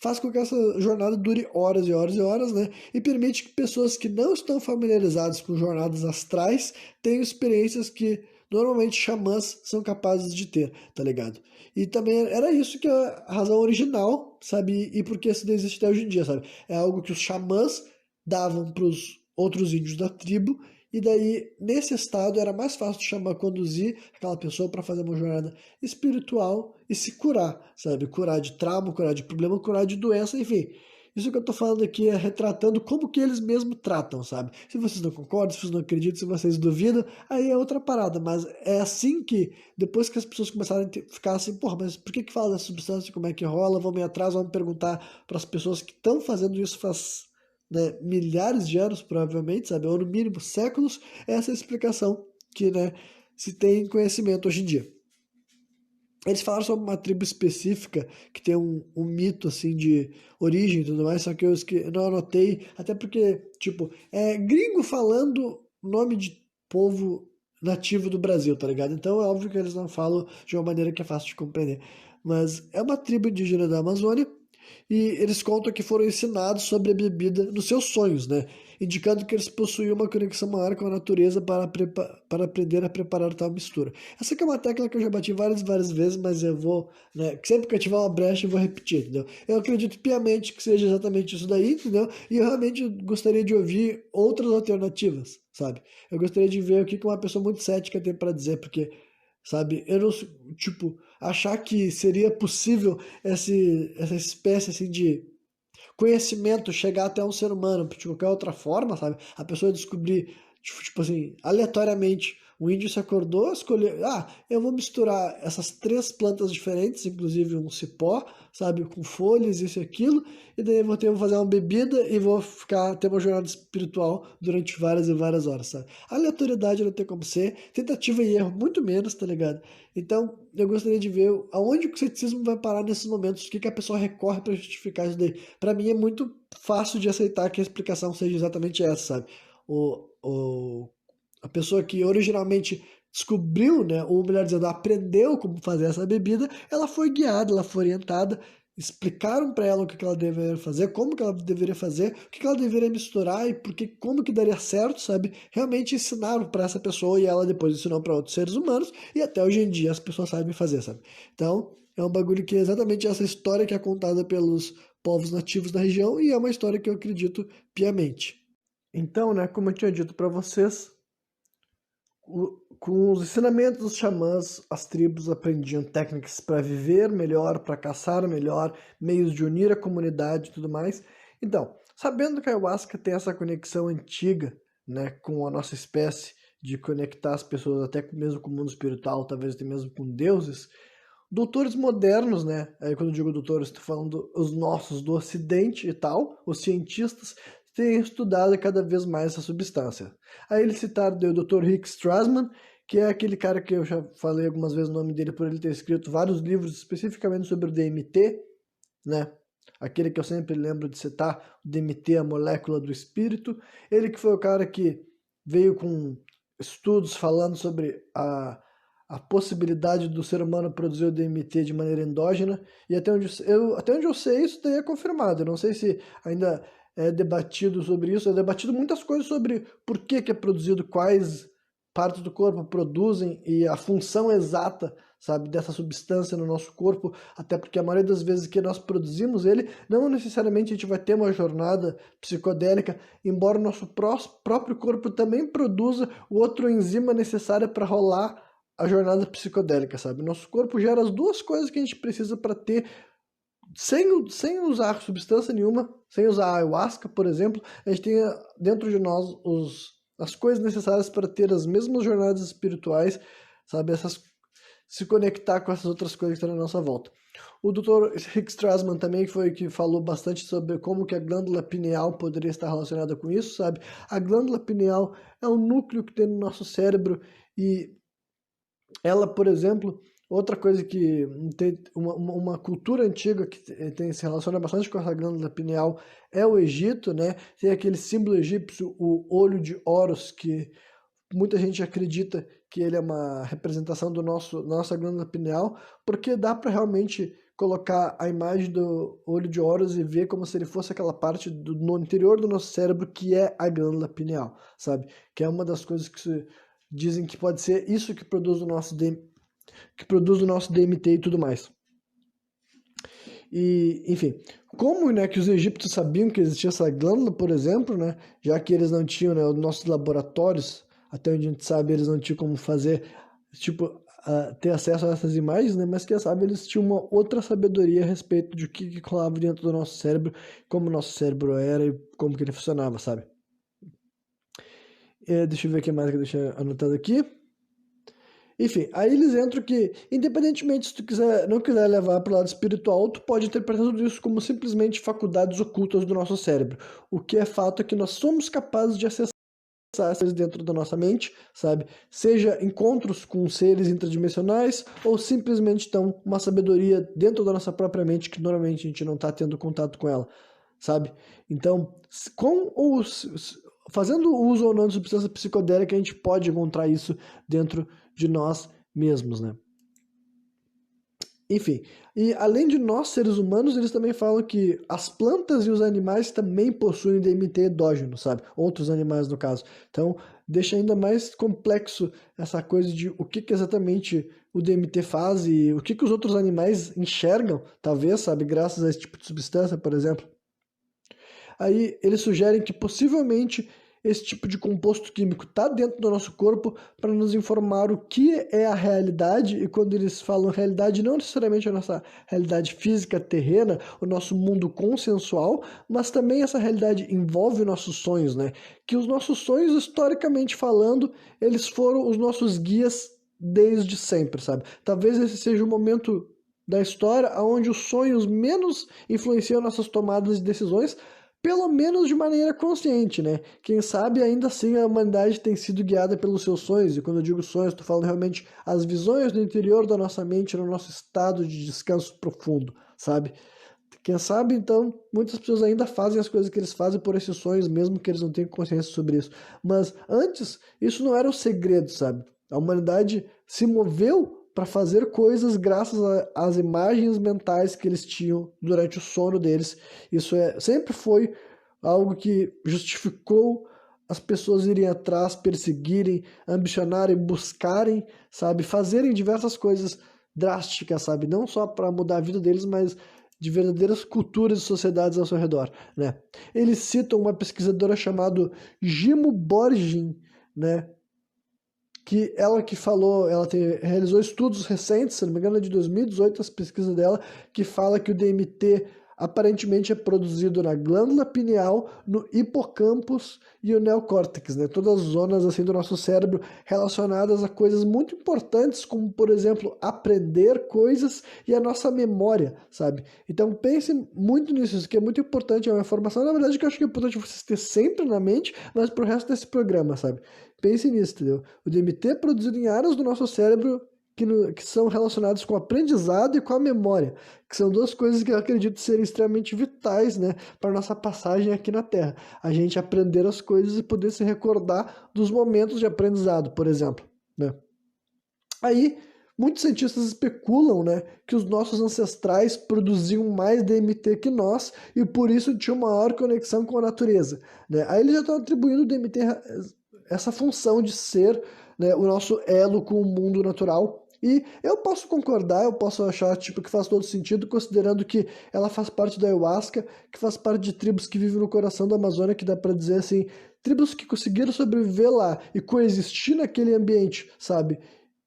faz com que essa jornada dure horas e horas e horas, né? E permite que pessoas que não estão familiarizadas com jornadas astrais tenham experiências que normalmente xamãs são capazes de ter, tá ligado? E também era isso que é a razão original, sabe? E porque isso existe até hoje em dia, sabe? É algo que os xamãs davam para os outros índios da tribo, e daí, nesse estado, era mais fácil de chamar, conduzir aquela pessoa para fazer uma jornada espiritual e se curar, sabe? Curar de trauma, curar de problema, curar de doença, enfim. Isso que eu tô falando aqui é retratando como que eles mesmos tratam, sabe? Se vocês não concordam, se vocês não acreditam, se vocês duvidam, aí é outra parada. Mas é assim que, depois que as pessoas começarem a ficar assim, porra, mas por que fala dessa substância, como é que rola? Vamos ir atrás, vamos perguntar para as pessoas que estão fazendo isso faz, né, milhares de anos, provavelmente, sabe? Ou no mínimo séculos, essa é a explicação que, né, se tem conhecimento hoje em dia. Eles falaram sobre uma tribo específica que tem um mito assim de origem e tudo mais, só que eu não anotei, até porque, tipo, é gringo falando nome de povo nativo do Brasil, tá ligado? Então é óbvio que eles não falam de uma maneira que é fácil de compreender. Mas é uma tribo indígena da Amazônia e eles contam que foram ensinados sobre a bebida nos seus sonhos, né? Indicando que eles possuíam uma conexão maior com a natureza para aprender a preparar tal mistura. Essa aqui é uma tecla que eu já bati várias vezes, mas eu vou, né? Sempre que eu tiver uma brecha, eu vou repetir, entendeu? Eu acredito piamente que seja exatamente isso daí, entendeu? E eu realmente gostaria de ouvir outras alternativas, sabe? Eu gostaria de ver o que uma pessoa muito cética tem para dizer, porque, sabe, eu não, tipo, achar que seria possível essa espécie assim de conhecimento chegar até um ser humano de qualquer outra forma, sabe? A pessoa descobrir, tipo assim, aleatoriamente, o índio se acordou, escolheu, eu vou misturar essas três plantas diferentes, inclusive um cipó, sabe, com folhas, isso e aquilo, e daí vou fazer uma bebida e vou ter uma jornada espiritual durante várias e várias horas, sabe? Aleatoriedade não tem como ser, tentativa e erro muito menos, tá ligado? Então, eu gostaria de ver aonde o ceticismo vai parar nesses momentos, o que que a pessoa recorre para justificar isso daí. Para mim é muito fácil de aceitar que a explicação seja exatamente essa, sabe? O, o, a pessoa que originalmente descobriu, né, ou melhor dizendo, aprendeu como fazer essa bebida, ela foi guiada, ela foi orientada, explicaram para ela o que ela deveria fazer, como que ela deveria fazer, o que ela deveria misturar e porque, como que daria certo, sabe? Realmente ensinaram para essa pessoa e ela depois ensinou para outros seres humanos e até hoje em dia as pessoas sabem fazer, sabe? Então, é um bagulho que é exatamente essa história que é contada pelos povos nativos da região e é uma história que eu acredito piamente. Então, né, como eu tinha dito para vocês, com os ensinamentos dos xamãs, as tribos aprendiam técnicas para viver melhor, para caçar melhor, meios de unir a comunidade e tudo mais. Então, sabendo que a ayahuasca tem essa conexão antiga, né, com a nossa espécie, de conectar as pessoas até mesmo com o mundo espiritual, talvez até mesmo com deuses, doutores modernos, né? Aí quando eu digo doutores, estou falando os nossos do Ocidente e tal, os cientistas, têm estudado cada vez mais essa substância. Aí eles citaram o Dr. Rick Strassman, que é aquele cara que eu já falei algumas vezes o nome dele por ele ter escrito vários livros especificamente sobre o DMT, né? Aquele que eu sempre lembro de citar, o DMT, a molécula do espírito. Ele que foi o cara que veio com estudos falando sobre a possibilidade do ser humano produzir o DMT de maneira endógena, e até onde eu sei, isso daí é confirmado. Eu não sei se ainda é debatido sobre isso, é debatido muitas coisas sobre por que é produzido, quais partes do corpo produzem e a função exata, sabe, dessa substância no nosso corpo, até porque a maioria das vezes que nós produzimos ele, não necessariamente a gente vai ter uma jornada psicodélica, embora o nosso próprio corpo também produza o outro enzima necessário para rolar a jornada psicodélica, sabe? Nosso corpo gera as duas coisas que a gente precisa para ter, sem usar substância nenhuma, sem usar ayahuasca, por exemplo, a gente tem dentro de nós as coisas necessárias para ter as mesmas jornadas espirituais, sabe? Se conectar com essas outras coisas que estão na nossa volta. O Dr. Rick Strassman também foi que falou bastante sobre como que a glândula pineal poderia estar relacionada com isso, sabe? A glândula pineal é um núcleo que tem no nosso cérebro e ela, por exemplo, outra coisa que tem uma cultura antiga que se relaciona bastante com essa glândula pineal é o Egito, né? Tem aquele símbolo egípcio, o olho de Horus, que muita gente acredita que ele é uma representação da nossa glândula pineal, porque dá para realmente colocar a imagem do olho de Horus e ver como se ele fosse aquela parte no interior do nosso cérebro que é a glândula pineal, sabe? Que é uma das coisas que dizem que pode ser isso que produz o nosso DMT e tudo mais. E, enfim, como, né, que os egípcios sabiam que existia essa glândula, por exemplo, né, já que eles não tinham, né, os nossos laboratórios, até onde a gente sabe, eles não tinham como fazer, tipo, ter acesso a essas imagens, né? Mas quem sabe eles tinham uma outra sabedoria a respeito de o que rolava dentro do nosso cérebro, como o nosso cérebro era e como que ele funcionava, sabe? Deixa eu ver o que mais que eu deixei anotado aqui. Enfim, aí eles entram que, independentemente se tu não quiser levar para o lado espiritual, tu pode interpretar tudo isso como simplesmente faculdades ocultas do nosso cérebro. O que é fato é que nós somos capazes de acessar as coisas dentro da nossa mente, sabe? Seja encontros com seres interdimensionais ou simplesmente então uma sabedoria dentro da nossa própria mente que normalmente a gente não está tendo contato com ela, sabe? Então, fazendo uso ou não de substância psicodélica, a gente pode encontrar isso dentro de nós mesmos, né? Enfim, e além de nós, seres humanos, eles também falam que as plantas e os animais também possuem DMT endógeno, sabe? Outros animais, no caso. Então, deixa ainda mais complexo essa coisa de o que exatamente o DMT faz e o que os outros animais enxergam, talvez, sabe? Graças a esse tipo de substância, por exemplo. Aí eles sugerem que possivelmente esse tipo de composto químico está dentro do nosso corpo para nos informar o que é a realidade, e quando eles falam realidade, não necessariamente a nossa realidade física terrena, o nosso mundo consensual, mas também essa realidade envolve nossos sonhos, né? Que os nossos sonhos, historicamente falando, eles foram os nossos guias desde sempre, sabe? Talvez esse seja o momento da história onde os sonhos menos influenciam nossas tomadas de decisões, pelo menos de maneira consciente, né? Quem sabe ainda assim a humanidade tem sido guiada pelos seus sonhos, e quando eu digo sonhos, estou falando realmente as visões no interior da nossa mente, no nosso estado de descanso profundo, sabe? Quem sabe, então, muitas pessoas ainda fazem as coisas que eles fazem por esses sonhos, mesmo que eles não tenham consciência sobre isso. Mas antes, isso não era um segredo, sabe? A humanidade se moveu para fazer coisas graças às imagens mentais que eles tinham durante o sono deles. Isso sempre foi algo que justificou as pessoas irem atrás, perseguirem, ambicionarem, buscarem, sabe, fazerem diversas coisas drásticas, sabe, não só para mudar a vida deles, mas de verdadeiras culturas e sociedades ao seu redor, né? Eles citam uma pesquisadora chamada Gimo Borgin, né? Que falou, realizou estudos recentes, se não me engano, de 2018, as pesquisas dela, que fala que o DMT aparentemente é produzido na glândula pineal, no hipocampus e o neocórtex, né? Todas as zonas assim do nosso cérebro relacionadas a coisas muito importantes, como, por exemplo, aprender coisas e a nossa memória, sabe? Então pense muito nisso, isso que é muito importante, é uma informação, na verdade, que eu acho que é importante vocês ter sempre na mente, mas pro resto desse programa, sabe? Pense nisso, entendeu? O DMT é produzido em áreas do nosso cérebro que são relacionados com o aprendizado e com a memória, que são duas coisas que eu acredito serem extremamente vitais, né, para nossa passagem aqui na Terra. A gente aprender as coisas e poder se recordar dos momentos de aprendizado, por exemplo, né? Aí, muitos cientistas especulam, né, que os nossos ancestrais produziam mais DMT que nós e por isso tinham maior conexão com a natureza, né? Aí eles já estão atribuindo o DMT essa função de ser, né, o nosso elo com o mundo natural. E eu posso concordar, eu posso achar tipo, que faz todo sentido, considerando que ela faz parte da ayahuasca, que faz parte de tribos que vivem no coração da Amazônia, que dá para dizer assim, tribos que conseguiram sobreviver lá e coexistir naquele ambiente, sabe?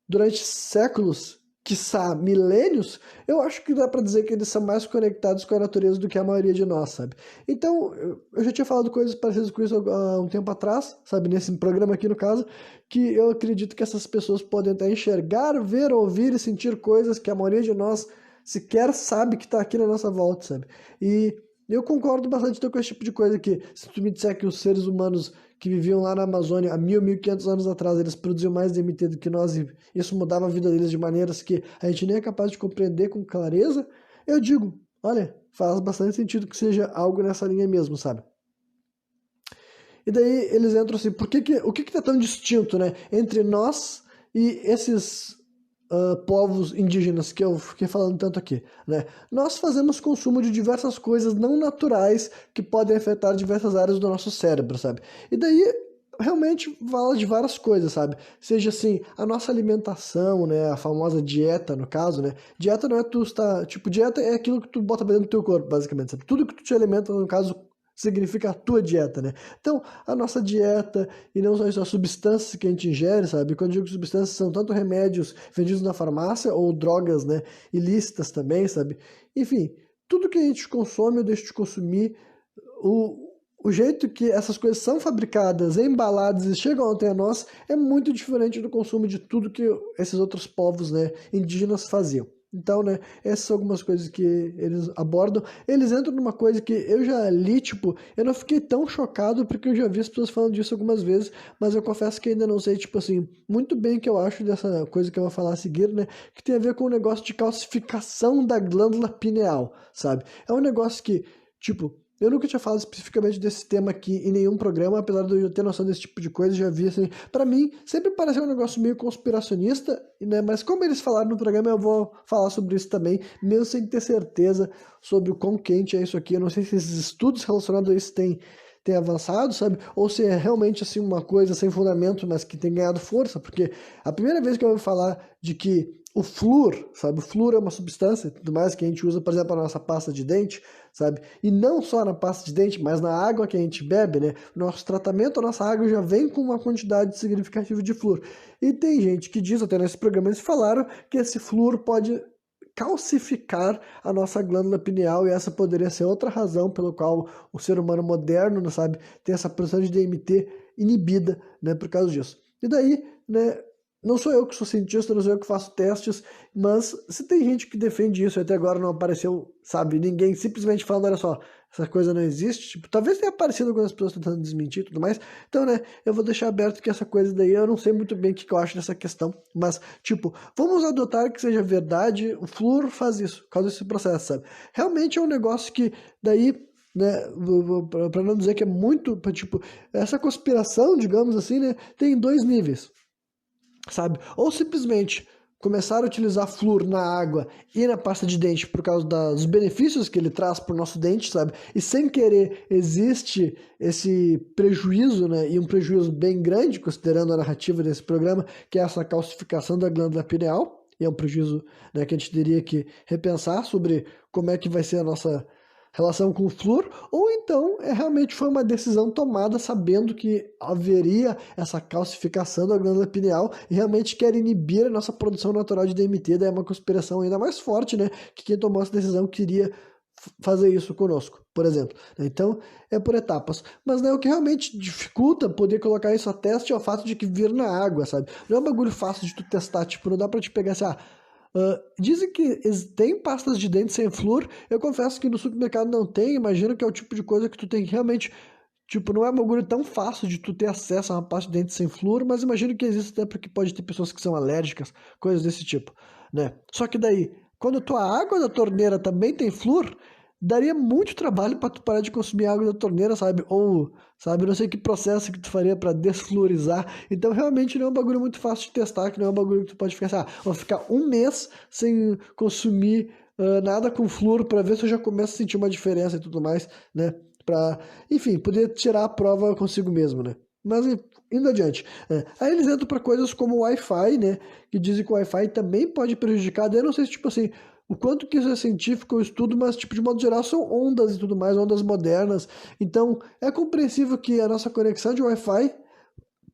Durante séculos, quiçá milênios, eu acho que dá para dizer que eles são mais conectados com a natureza do que a maioria de nós, sabe? Então, eu já tinha falado coisas parecidas com isso há um tempo atrás, sabe? Nesse programa aqui, no caso, que eu acredito que essas pessoas podem até enxergar, ver, ouvir e sentir coisas que a maioria de nós sequer sabe que está aqui na nossa volta, sabe? E eu concordo bastante com esse tipo de coisa que, se tu me disser que os seres humanos que viviam lá na Amazônia há 1.500 anos atrás, eles produziam mais DMT do que nós e isso mudava a vida deles de maneiras que a gente nem é capaz de compreender com clareza, eu digo, olha, faz bastante sentido que seja algo nessa linha mesmo, sabe? E daí eles entram assim, o que tá tão distinto, né, entre nós e esses povos indígenas que eu fiquei falando tanto aqui, né? Nós fazemos consumo de diversas coisas não naturais que podem afetar diversas áreas do nosso cérebro, sabe? E daí realmente fala de várias coisas, sabe? Seja assim, a nossa alimentação, né? A famosa dieta, no caso, né? Dieta não é tu estar... Tipo, dieta é aquilo que tu bota dentro do teu corpo, basicamente, sabe? Tudo que tu te alimenta, no caso, significa a tua dieta, né? Então, a nossa dieta, e não só isso, as substâncias que a gente ingere, sabe? Quando eu digo substâncias, são tanto remédios vendidos na farmácia ou drogas, né, ilícitas também, sabe? Enfim, tudo que a gente consome ou deixa de consumir, o jeito que essas coisas são fabricadas, embaladas e chegam até nós é muito diferente do consumo de tudo que esses outros povos, né, indígenas faziam. Então, né, essas são algumas coisas que eles abordam. Eles entram numa coisa que eu já li, tipo, eu não fiquei tão chocado porque eu já vi as pessoas falando disso algumas vezes, mas eu confesso que ainda não sei, tipo assim, muito bem o que eu acho dessa coisa que eu vou falar a seguir, né, que tem a ver com o negócio de calcificação da glândula pineal, sabe? É um negócio que, tipo, eu nunca tinha falado especificamente desse tema aqui em nenhum programa, apesar de eu ter noção desse tipo de coisa, já vi assim, pra mim sempre pareceu um negócio meio conspiracionista, né, mas como eles falaram no programa, eu vou falar sobre isso também, mesmo sem ter certeza sobre o quão quente é isso aqui. Eu não sei se esses estudos relacionados a isso têm avançado, sabe, ou se é realmente assim uma coisa sem fundamento, mas que tem ganhado força, porque a primeira vez que eu ouvi falar de que o flúor, sabe, o flúor é uma substância e tudo mais que a gente usa, por exemplo, na nossa pasta de dente, sabe? E não só na pasta de dente, mas na água que a gente bebe, né? Nosso tratamento, a nossa água já vem com uma quantidade significativa de flúor. E tem gente que diz, até nesse programa eles falaram, que esse flúor pode calcificar a nossa glândula pineal e essa poderia ser outra razão pelo qual o ser humano moderno, não sabe, tem essa produção de DMT inibida, né, por causa disso. E daí, né, não sou eu que sou cientista, não sou eu que faço testes, mas se tem gente que defende isso e até agora não apareceu, sabe, ninguém simplesmente falando, olha só, essa coisa não existe, tipo, talvez tenha aparecido algumas pessoas tentando desmentir e tudo mais, então, né, eu vou deixar aberto que essa coisa daí, eu não sei muito bem o que eu acho dessa questão, mas, tipo, vamos adotar que seja verdade, o flúor faz isso, causa esse processo, sabe? Realmente é um negócio que, daí, né, para não dizer que é muito, tipo, essa conspiração, digamos assim, né, tem dois níveis, sabe? Ou simplesmente começar a utilizar flúor na água e na pasta de dente por causa dos benefícios que ele traz para o nosso dente, sabe? E sem querer existe esse prejuízo, né? E um prejuízo bem grande, considerando a narrativa desse programa, que é essa calcificação da glândula pineal. E é um prejuízo, né, que a gente teria que repensar sobre como é que vai ser a nossa relação com o flúor, ou então realmente foi uma decisão tomada sabendo que haveria essa calcificação da glândula pineal e realmente quer inibir a nossa produção natural de DMT, daí é uma conspiração ainda mais forte, né, que quem tomou essa decisão queria fazer isso conosco, por exemplo. Então, é por etapas. Mas né, o que realmente dificulta poder colocar isso a teste é o fato de que vir na água, sabe? Não é um bagulho fácil de tu testar, tipo, não dá pra te pegar assim, dizem que tem pastas de dente sem flúor. Eu confesso que no supermercado não tem. Imagino que é o tipo de coisa que tu tem que realmente, tipo, não é um bagulho tão fácil de tu ter acesso a uma pasta de dente sem flúor, mas imagino que existe até porque pode ter pessoas que são alérgicas, coisas desse tipo, né? Só que daí, quando a tua água da torneira também tem flúor, daria muito trabalho para tu parar de consumir água da torneira, sabe? Ou, sabe, não sei que processo que tu faria para desfluorizar. Então, realmente não é um bagulho muito fácil de testar, que não é um bagulho que tu pode ficar assim, vou ficar um mês sem consumir nada com flúor para ver se eu já começo a sentir uma diferença e tudo mais, né? Pra, enfim, poder tirar a prova consigo mesmo, né? Mas indo adiante. Aí eles entram para coisas como o Wi-Fi, né? Que dizem que o Wi-Fi também pode prejudicar. Daí eu não sei se, tipo assim, o quanto que isso é científico, eu estudo, mas, tipo, de modo geral, são ondas e tudo mais, ondas modernas. Então, é compreensível que a nossa conexão de Wi-Fi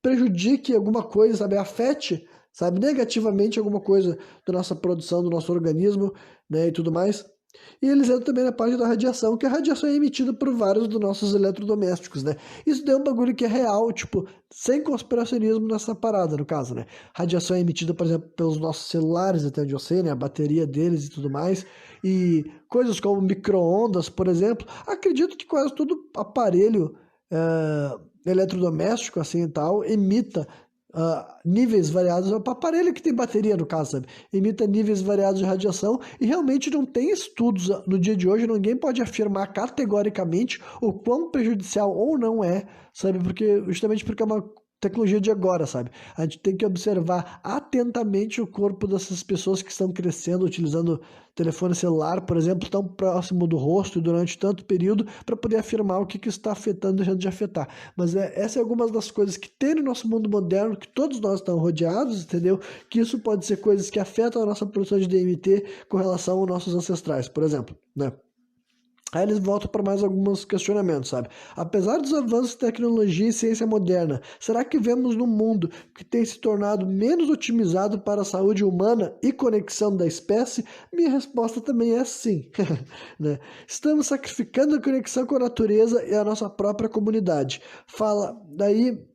prejudique alguma coisa, sabe? Afete, sabe? Negativamente alguma coisa da nossa produção, do nosso organismo, né? E tudo mais. E eles entram também na parte da radiação, que a radiação é emitida por vários dos nossos eletrodomésticos, né? Isso daí é um bagulho que é real, tipo, sem conspiracionismo nessa parada, no caso, né? Radiação é emitida, por exemplo, pelos nossos celulares, até onde eu sei, né? A bateria deles e tudo mais. E coisas como micro-ondas, por exemplo. Acredito que quase todo aparelho eletrodoméstico, assim e tal, emita níveis variados, aparelho que tem bateria no caso, sabe? Emita níveis variados de radiação e realmente não tem estudos no dia de hoje, ninguém pode afirmar categoricamente o quão prejudicial ou não é, sabe? Justamente porque é uma tecnologia de agora, sabe? A gente tem que observar atentamente o corpo dessas pessoas que estão crescendo, utilizando telefone celular, por exemplo, tão próximo do rosto durante tanto período, para poder afirmar o que está afetando, deixando de afetar. Mas essa é algumas das coisas que tem no nosso mundo moderno, que todos nós estamos rodeados, entendeu? Que isso pode ser coisas que afetam a nossa produção de DMT com relação aos nossos ancestrais, por exemplo, né? Aí eles voltam para mais alguns questionamentos, sabe? Apesar dos avanços de tecnologia e ciência moderna, será que vemos num mundo que tem se tornado menos otimizado para a saúde humana e conexão da espécie? Minha resposta também é sim. Né? Estamos sacrificando a conexão com a natureza e a nossa própria comunidade. Fala, daí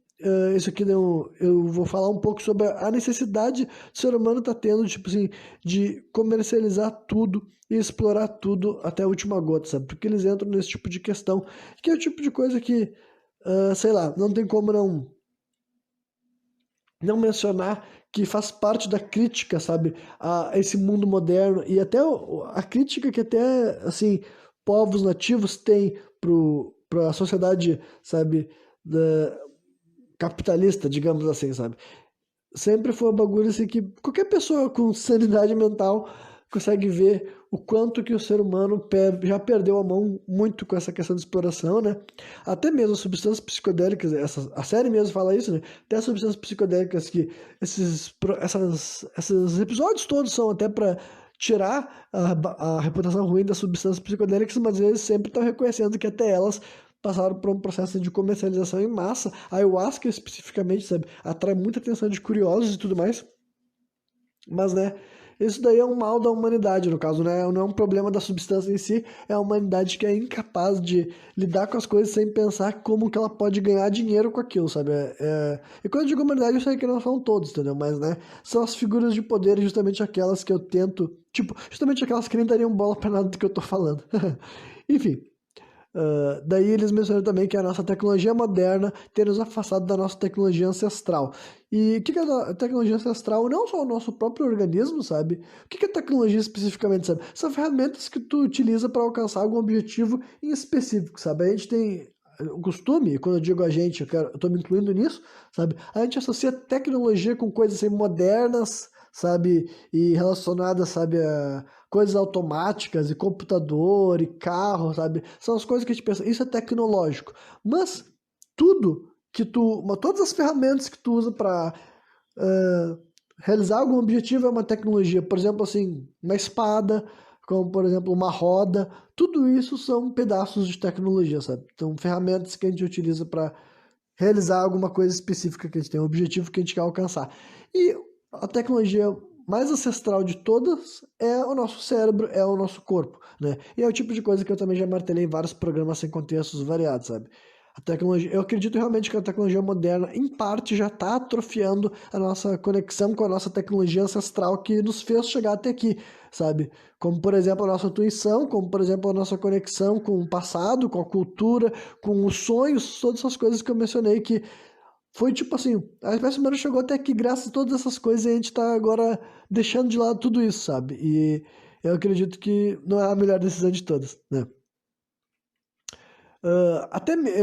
isso aqui eu vou falar um pouco sobre a necessidade que o ser humano está tendo, tipo assim, de comercializar tudo e explorar tudo até a última gota, sabe? Porque eles entram nesse tipo de questão, que é o tipo de coisa que, sei lá, não tem como não mencionar que faz parte da crítica, sabe, a esse mundo moderno e até a crítica que até, assim, povos nativos têm para a sociedade, sabe, da, capitalista, digamos assim, sabe? Sempre foi um bagulho assim que qualquer pessoa com sanidade mental consegue ver o quanto que o ser humano já perdeu a mão muito com essa questão de exploração, né? Até mesmo as substâncias psicodélicas, a série mesmo fala isso, né? Até as substâncias psicodélicas que esses episódios todos são até para tirar a reputação ruim das substâncias psicodélicas, mas eles sempre estão reconhecendo que até elas passaram por um processo de comercialização em massa. A ayahuasca, especificamente, sabe, atrai muita atenção de curiosos e tudo mais. Mas, né, isso daí é um mal da humanidade, no caso, né? Não é um problema da substância em si, é a humanidade que é incapaz de lidar com as coisas sem pensar como que ela pode ganhar dinheiro com aquilo, sabe? E quando eu digo humanidade, eu sei que não são todos, entendeu? Mas, né, são as figuras de poder justamente aquelas que eu tento, tipo, justamente aquelas que nem dariam bola pra nada do que eu tô falando. Enfim, daí eles mencionam também que a nossa tecnologia moderna tem nos afastado da nossa tecnologia ancestral. E o que é a tecnologia ancestral? Não só o nosso próprio organismo, sabe? O que é tecnologia especificamente, sabe? São ferramentas que tu utiliza para alcançar algum objetivo em específico, sabe? A gente tem o costume, quando eu digo a gente, eu tô me incluindo nisso, sabe? A gente associa tecnologia com coisas assim, modernas, sabe? E relacionadas, sabe, a coisas automáticas e computador e carro, sabe? São as coisas que a gente pensa, isso é tecnológico. Mas todas as ferramentas que tu usa para realizar algum objetivo é uma tecnologia. Por exemplo, assim, uma espada, como por exemplo uma roda, tudo isso são pedaços de tecnologia, sabe? Então, ferramentas que a gente utiliza para realizar alguma coisa específica que a gente tem, um objetivo que a gente quer alcançar. E a tecnologia mais ancestral de todas é o nosso cérebro, é o nosso corpo, né? E é o tipo de coisa que eu também já martelei em vários programas sem contextos variados, sabe? A tecnologia, eu acredito realmente que a tecnologia moderna, em parte, já está atrofiando a nossa conexão com a nossa tecnologia ancestral que nos fez chegar até aqui, sabe? Como, por exemplo, a nossa intuição, como, por exemplo, a nossa conexão com o passado, com a cultura, com os sonhos, todas essas coisas que eu mencionei que foi tipo assim, a espécie humana chegou até aqui graças a todas essas coisas e a gente tá agora deixando de lado tudo isso, sabe? E eu acredito que não é a melhor decisão de todas, né?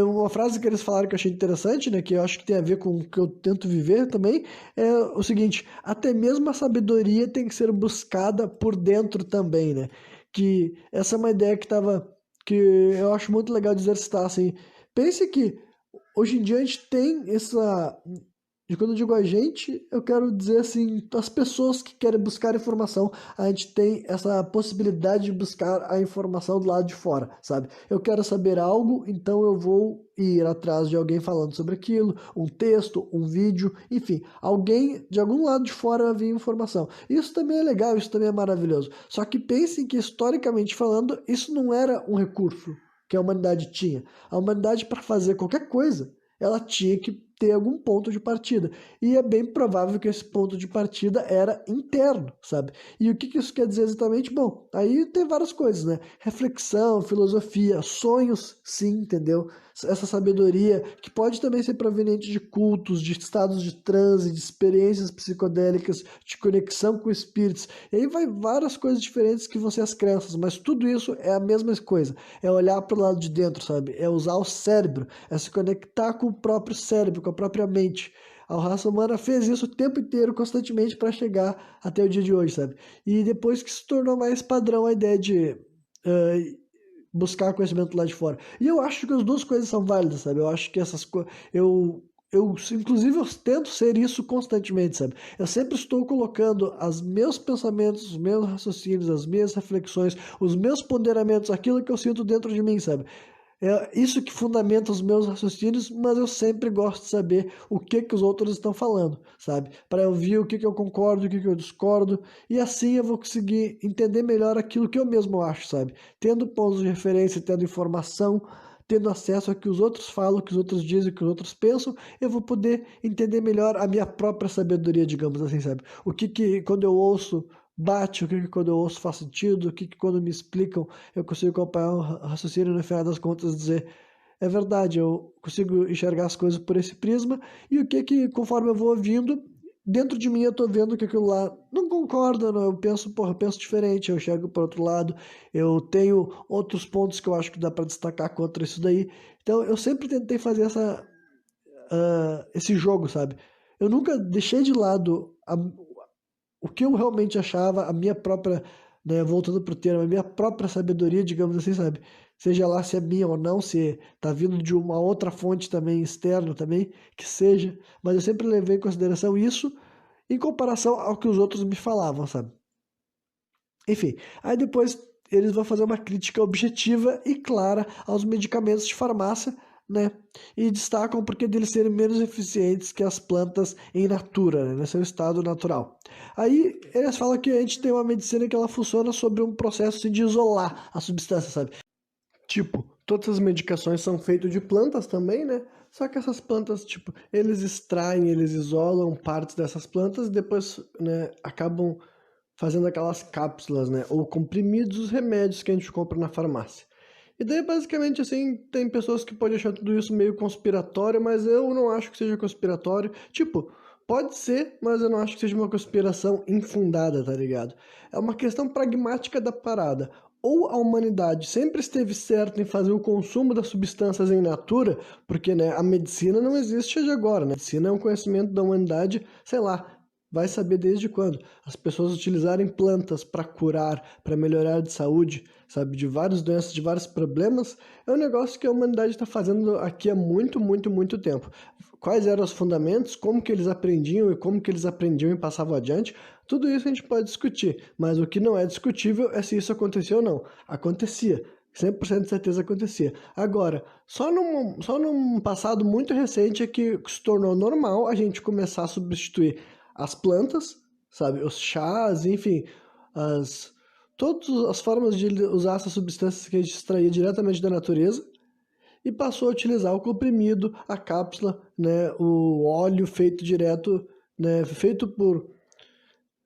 Uma frase que eles falaram que eu achei interessante, né, que eu acho que tem a ver com o que eu tento viver também, é o seguinte: até mesmo a sabedoria tem que ser buscada por dentro também, né? Que essa é uma ideia que eu acho muito legal de exercitar, assim. Pense que hoje em dia a gente tem essa. E quando eu digo a gente, eu quero dizer assim, as pessoas que querem buscar informação, a gente tem essa possibilidade de buscar a informação do lado de fora, sabe? Eu quero saber algo, então eu vou ir atrás de alguém falando sobre aquilo, um texto, um vídeo, enfim, alguém de algum lado de fora vai vir informação. Isso também é legal, isso também é maravilhoso. Só que pensem que, historicamente falando, isso não era um recurso que a humanidade tinha. A humanidade, para fazer qualquer coisa, ela tinha que ter algum ponto de partida. E é bem provável que esse ponto de partida era interno, sabe? E o que isso quer dizer exatamente? Bom, aí tem várias coisas, né? Reflexão, filosofia, sonhos, sim, entendeu? Essa sabedoria que pode também ser proveniente de cultos, de estados de transe, de experiências psicodélicas, de conexão com espíritos. E aí vai várias coisas diferentes que vão ser as crenças, mas tudo isso é a mesma coisa. É olhar para o lado de dentro, sabe? É usar o cérebro, é se conectar com o próprio cérebro, com a própria mente. A raça humana fez isso o tempo inteiro, constantemente, para chegar até o dia de hoje, sabe? E depois que se tornou mais padrão a ideia de buscar conhecimento lá de fora. E eu acho que as duas coisas são válidas, sabe? Eu acho que eu Inclusive, eu tento ser isso constantemente, sabe? Eu sempre estou colocando os meus pensamentos, os meus raciocínios, as minhas reflexões, os meus ponderamentos, aquilo que eu sinto dentro de mim, sabe? É isso que fundamenta os meus raciocínios, mas eu sempre gosto de saber o que que os outros estão falando, sabe? Para eu ver o que que eu concordo, o que que eu discordo, e assim eu vou conseguir entender melhor aquilo que eu mesmo acho, sabe? Tendo pontos de referência, tendo informação, tendo acesso ao que os outros falam, o que os outros dizem, o que os outros pensam, eu vou poder entender melhor a minha própria sabedoria, digamos assim, sabe? O que que quando eu ouço bate, o que que quando eu ouço faz sentido, o que que quando me explicam eu consigo acompanhar o raciocínio e no final das contas dizer é verdade, eu consigo enxergar as coisas por esse prisma, e o que que conforme eu vou ouvindo, dentro de mim eu tô vendo que aquilo lá não concorda, não, eu penso, porra, eu penso diferente, eu enxergo por outro lado, eu tenho outros pontos que eu acho que dá para destacar contra isso daí. Então eu sempre tentei fazer esse jogo, sabe? Eu nunca deixei de lado o que eu realmente achava, a minha própria, né, voltando pro termo, a minha própria sabedoria, digamos assim, sabe? Seja lá se é minha ou não, se tá vindo de uma outra fonte também, externa também, que seja, mas eu sempre levei em consideração isso em comparação ao que os outros me falavam, sabe? Enfim, aí depois eles vão fazer uma crítica objetiva e clara aos medicamentos de farmácia, né? E destacam porque deles serem menos eficientes que as plantas em natura, né? No seu estado natural. Aí eles falam que a gente tem uma medicina que ela funciona sobre um processo assim, de isolar a substância, sabe? Tipo, todas as medicações são feitas de plantas também, né? Só que essas plantas, tipo, eles extraem, eles isolam partes dessas plantas e depois, né, acabam fazendo aquelas cápsulas, né? Ou comprimidos, os remédios que a gente compra na farmácia. E daí, basicamente, assim, tem pessoas que podem achar tudo isso meio conspiratório, mas eu não acho que seja conspiratório. Tipo, pode ser, mas eu não acho que seja uma conspiração infundada, tá ligado? É uma questão pragmática da parada. Ou a humanidade sempre esteve certa em fazer o consumo das substâncias em natura, porque, né, a medicina não existe de agora, né? A medicina é um conhecimento da humanidade, sei lá, vai saber desde quando as pessoas utilizarem plantas para curar, para melhorar de saúde, sabe, de várias doenças, de vários problemas, é um negócio que a humanidade está fazendo aqui há muito, muito, muito tempo. Quais eram os fundamentos, como que eles aprendiam e como que eles aprendiam e passavam adiante, tudo isso a gente pode discutir, mas o que não é discutível é se isso aconteceu ou não. Acontecia. 100% de certeza acontecia. Agora, só num passado muito recente é que se tornou normal a gente começar a substituir as plantas, sabe, os chás, enfim, as todas as formas de usar essas substâncias que a gente extraía diretamente da natureza e passou a utilizar o comprimido, a cápsula, né, o óleo feito direto, né, feito por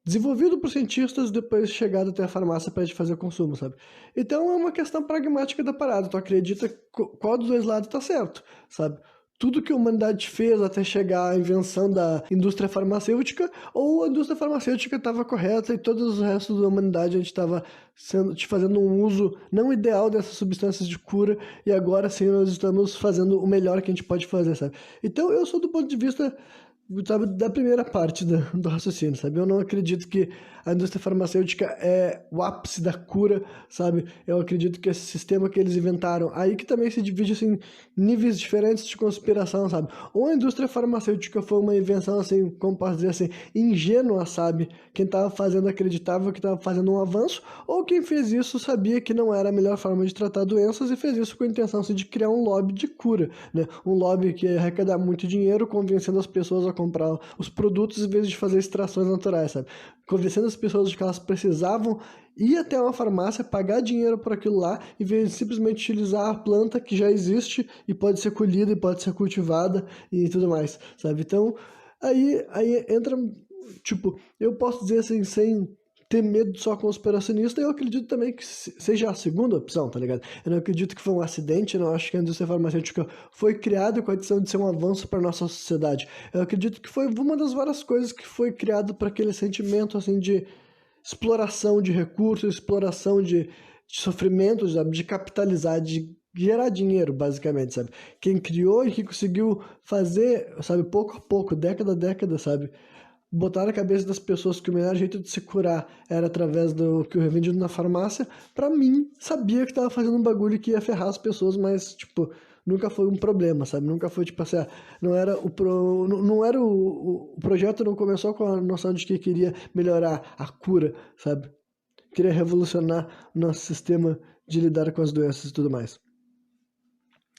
desenvolvido por cientistas depois chegado até a farmácia para a gente fazer o consumo, sabe? Então é uma questão pragmática da parada. Tu acredita qual dos dois lados está certo, sabe? Tudo que a humanidade fez até chegar à invenção da indústria farmacêutica, ou a indústria farmacêutica estava correta e todos os restos da humanidade a gente estava fazendo um uso não ideal dessas substâncias de cura e agora sim nós estamos fazendo o melhor que a gente pode fazer, sabe? Então eu sou do ponto de vista, sabe, da primeira parte do raciocínio, sabe? Eu não acredito que a indústria farmacêutica é o ápice da cura, sabe? Eu acredito que esse sistema que eles inventaram, aí que também se divide, assim, níveis diferentes de conspiração, sabe? Ou a indústria farmacêutica foi uma invenção, assim, como posso dizer assim, ingênua, sabe? Quem estava fazendo acreditava que estava fazendo um avanço, ou quem fez isso sabia que não era a melhor forma de tratar doenças e fez isso com a intenção, assim, de criar um lobby de cura, né? Um lobby que ia arrecadar muito dinheiro, convencendo as pessoas a comprar os produtos em vez de fazer extrações naturais, sabe? Convencendo as pessoas de que elas precisavam ir até uma farmácia, pagar dinheiro por aquilo lá, em vez de simplesmente utilizar a planta que já existe e pode ser colhida e pode ser cultivada e tudo mais, sabe? Então, aí entra, tipo, eu posso dizer assim, sem ter medo de só conspiracionista, eu acredito também que seja a segunda opção, tá ligado? Eu não acredito que foi um acidente, eu não acho que a indústria farmacêutica foi criada com a intenção de ser um avanço para nossa sociedade. Eu acredito que foi uma das várias coisas que foi criado para aquele sentimento, assim, de exploração de recursos, exploração de sofrimento, sabe? De capitalizar, de gerar dinheiro, basicamente, sabe? Quem criou e que conseguiu fazer, sabe, pouco a pouco, década a década, sabe? Botar na cabeça das pessoas que o melhor jeito de se curar era através do que eu vendido na farmácia, pra mim, sabia que tava fazendo um bagulho que ia ferrar as pessoas, mas, tipo, nunca foi um problema, sabe? Nunca foi tipo assim, não era não era o projeto não começou com a noção de que queria melhorar a cura, sabe? Queria revolucionar nosso sistema de lidar com as doenças e tudo mais.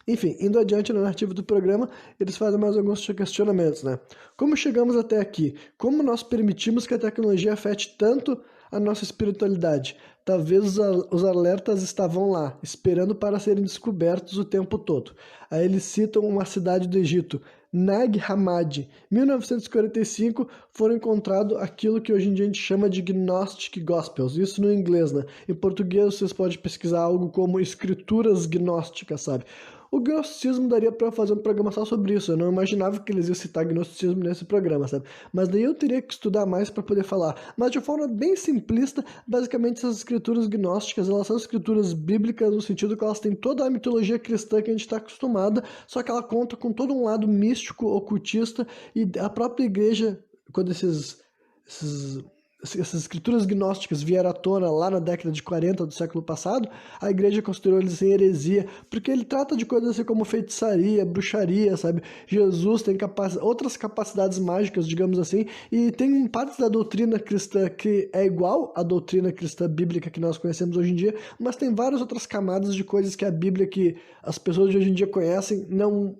Enfim, indo adiante na narrativa do programa, eles fazem mais alguns questionamentos, né? Como chegamos até aqui? Como nós permitimos que a tecnologia afete tanto a nossa espiritualidade? Talvez os alertas estavam lá, esperando para serem descobertos o tempo todo. Aí eles citam uma cidade do Egito, Nag Hammadi. Em 1945 foram encontrado aquilo que hoje em dia a gente chama de Gnostic Gospels, isso no inglês, né? Em português vocês podem pesquisar algo como escrituras gnósticas, sabe? O gnosticismo daria para fazer um programa só sobre isso. Eu não imaginava que eles iam citar gnosticismo nesse programa, sabe? Mas daí eu teria que estudar mais para poder falar. Mas de forma bem simplista, basicamente essas escrituras gnósticas, elas são escrituras bíblicas no sentido que elas têm toda a mitologia cristã que a gente está acostumada, só que ela conta com todo um lado místico, ocultista, e a própria igreja, quando essas escrituras gnósticas vieram à tona lá na década de 40 do século passado, a igreja considerou eles em heresia, porque ele trata de coisas assim como feitiçaria, bruxaria, sabe? Jesus tem outras capacidades mágicas, digamos assim, e tem partes da doutrina cristã que é igual à doutrina cristã bíblica que nós conhecemos hoje em dia, mas tem várias outras camadas de coisas que a Bíblia que as pessoas de hoje em dia conhecem não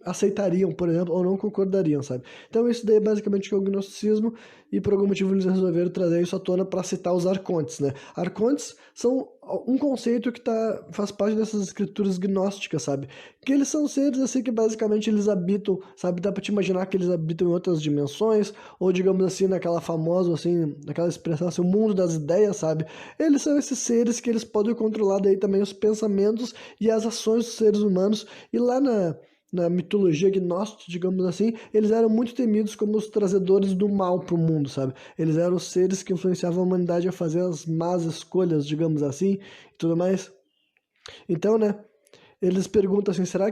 aceitariam, por exemplo, ou não concordariam, sabe? Então isso daí é basicamente o gnosticismo, e por algum motivo eles resolveram trazer isso à tona para citar os arcontes, né? Arcontes são um conceito que faz parte dessas escrituras gnósticas, sabe? Que eles são seres assim que basicamente eles habitam, sabe? Dá para te imaginar que eles habitam em outras dimensões, ou digamos assim, naquela famosa, assim, naquela expressão assim, o mundo das ideias, sabe? Eles são esses seres que eles podem controlar daí também os pensamentos e as ações dos seres humanos, e lá na mitologia gnóstica, digamos assim, eles eram muito temidos como os trazedores do mal para o mundo, sabe? Eles eram os seres que influenciavam a humanidade a fazer as más escolhas, digamos assim, e tudo mais. Então, né, eles perguntam assim, será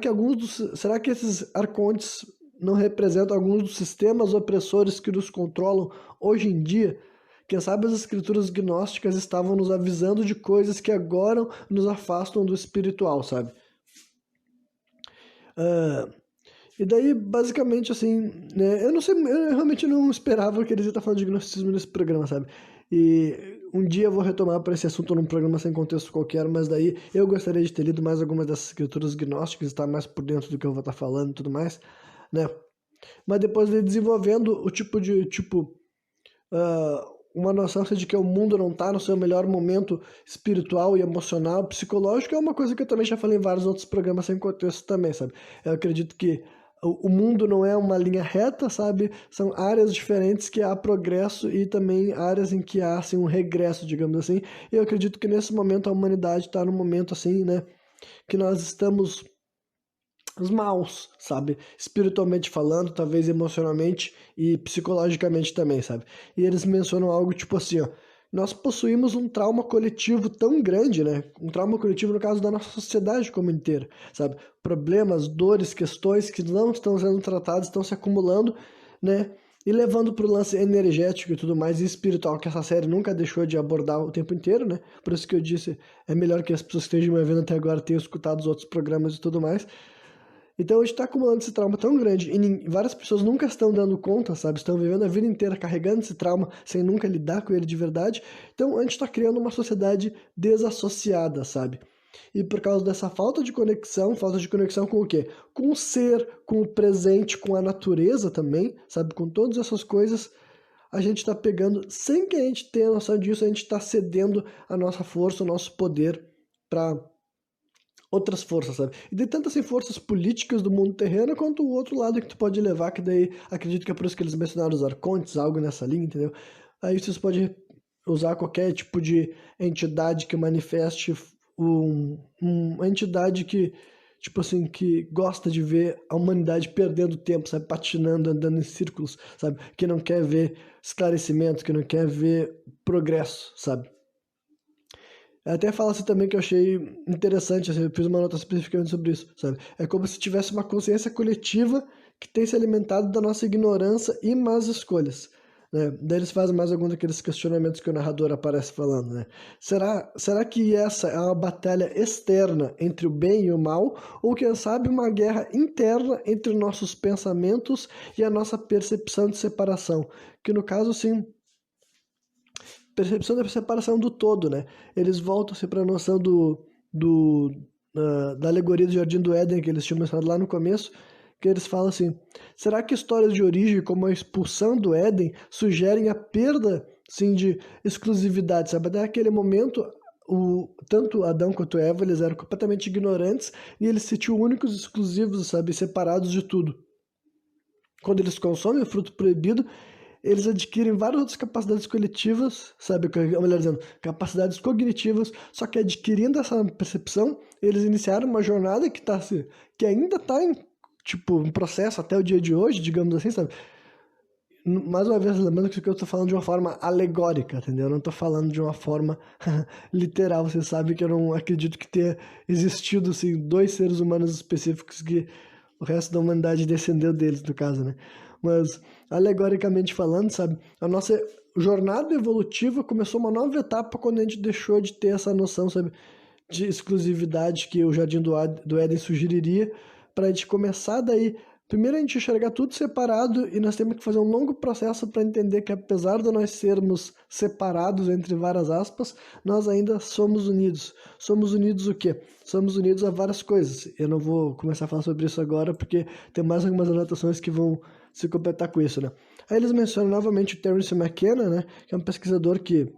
que esses arcontes não representam alguns dos sistemas opressores que nos controlam hoje em dia? Quem sabe as escrituras gnósticas estavam nos avisando de coisas que agora nos afastam do espiritual, sabe? E daí, basicamente, assim, né, eu não sei, eu realmente não esperava que eles iam estar falando de gnosticismo nesse programa, sabe? E um dia eu vou retomar para esse assunto num programa sem contexto qualquer, mas daí eu gostaria de ter lido mais algumas dessas escrituras gnósticas, estar mais por dentro do que eu vou estar falando e tudo mais, né? Mas depois de desenvolvendo o uma noção assim, de que o mundo não está no seu melhor momento espiritual e emocional, psicológico, é uma coisa que eu também já falei em vários outros programas sem contexto também, sabe? Eu acredito que o mundo não é uma linha reta, sabe? São áreas diferentes que há progresso e também áreas em que há assim, um regresso, digamos assim. E eu acredito que nesse momento a humanidade está num momento assim, né? Que nós estamos os maus, sabe? Espiritualmente falando, talvez emocionalmente e psicologicamente também, sabe? E eles mencionam algo tipo assim, ó. Nós possuímos um trauma coletivo tão grande, né? Um trauma coletivo no caso da nossa sociedade como inteira, sabe? Problemas, dores, questões que não estão sendo tratadas, estão se acumulando, né? E levando para o lance energético e tudo mais, e espiritual, que essa série nunca deixou de abordar o tempo inteiro, né? Por isso que eu disse, é melhor que as pessoas que estejam me vendo até agora tenham escutado os outros programas e tudo mais. Então a gente está acumulando esse trauma tão grande e várias pessoas nunca estão dando conta, sabe? Estão vivendo a vida inteira carregando esse trauma sem nunca lidar com ele de verdade. Então a gente está criando uma sociedade desassociada, sabe? E por causa dessa falta de conexão com o quê? Com o ser, com o presente, com a natureza também, sabe? Com todas essas coisas, a gente está pegando, sem que a gente tenha noção disso, a gente está cedendo a nossa força, o nosso poder para outras forças, sabe? E tem tantas assim, forças políticas do mundo terreno quanto o outro lado que tu pode levar, que daí acredito que é por isso que eles mencionaram os arcontes, algo nessa linha, entendeu? Aí vocês podem usar qualquer tipo de entidade que manifeste uma entidade que, tipo assim, que gosta de ver a humanidade perdendo tempo, sabe? Patinando, andando em círculos, sabe? Que não quer ver esclarecimento, que não quer ver progresso, sabe? Até fala assim também que eu achei interessante, assim, eu fiz uma nota especificamente sobre isso, sabe? É como se tivesse uma consciência coletiva que tem se alimentado da nossa ignorância e más escolhas, né? Daí eles fazem mais alguns daqueles questionamentos que o narrador aparece falando, né? Será que essa é uma batalha externa entre o bem e o mal? Ou quem sabe uma guerra interna entre nossos pensamentos e a nossa percepção de separação? Que no caso, sim, percepção da separação do todo, né? Eles voltam-se para a noção da alegoria do Jardim do Éden que eles tinham mencionado lá no começo, que eles falam assim: será que histórias de origem como a expulsão do Éden sugerem a perda, sim, de exclusividade, sabe? Até aquele momento, tanto Adão quanto Eva, eles eram completamente ignorantes e eles se sentiam únicos, exclusivos, sabe? Separados de tudo. Quando eles consomem o fruto proibido, eles adquirem várias outras capacidades coletivas, sabe? Melhor dizendo, capacidades cognitivas, só que adquirindo essa percepção, eles iniciaram uma jornada que ainda está em, tipo, um processo até o dia de hoje, digamos assim, sabe? Mais uma vez, lembrando que eu estou falando de uma forma alegórica, entendeu? Eu não estou falando de uma forma literal. Você sabe que eu não acredito que tenha existido, assim, dois seres humanos específicos que o resto da humanidade descendeu deles, no caso, né? Mas, alegoricamente falando, sabe? A nossa jornada evolutiva começou uma nova etapa quando a gente deixou de ter essa noção, sabe? De exclusividade que o Jardim do Éden sugeriria, para a gente começar daí. Primeiro a gente enxergar tudo separado e nós temos que fazer um longo processo para entender que apesar de nós sermos separados entre várias aspas, nós ainda somos unidos. Somos unidos o quê? Somos unidos a várias coisas. Eu não vou começar a falar sobre isso agora porque tem mais algumas anotações que vão se completar com isso, né? Aí eles mencionam novamente o Terence McKenna, né? Que é um pesquisador que,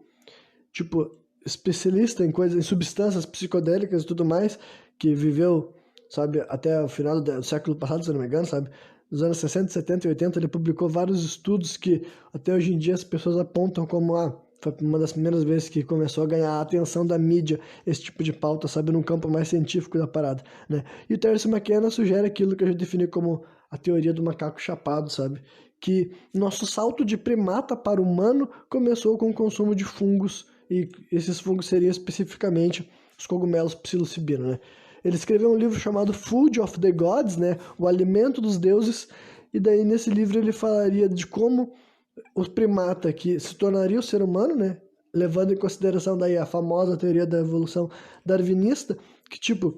tipo, especialista em coisas, em substâncias psicodélicas e tudo mais, que viveu, sabe, até o final do século passado, se não me engano, sabe, nos anos 60, 70 e 80, ele publicou vários estudos que até hoje em dia as pessoas apontam como foi uma das primeiras vezes que começou a ganhar a atenção da mídia, esse tipo de pauta, sabe, num campo mais científico da parada, né? E o Terence McKenna sugere aquilo que a gente define como a teoria do macaco chapado, sabe? Que nosso salto de primata para humano começou com o consumo de fungos, e esses fungos seriam especificamente os cogumelos psilocibina, né? Ele escreveu um livro chamado Food of the Gods, né? O Alimento dos Deuses, e daí nesse livro ele falaria de como o primata que se tornaria o ser humano, né? Levando em consideração daí a famosa teoria da evolução darwinista, que tipo,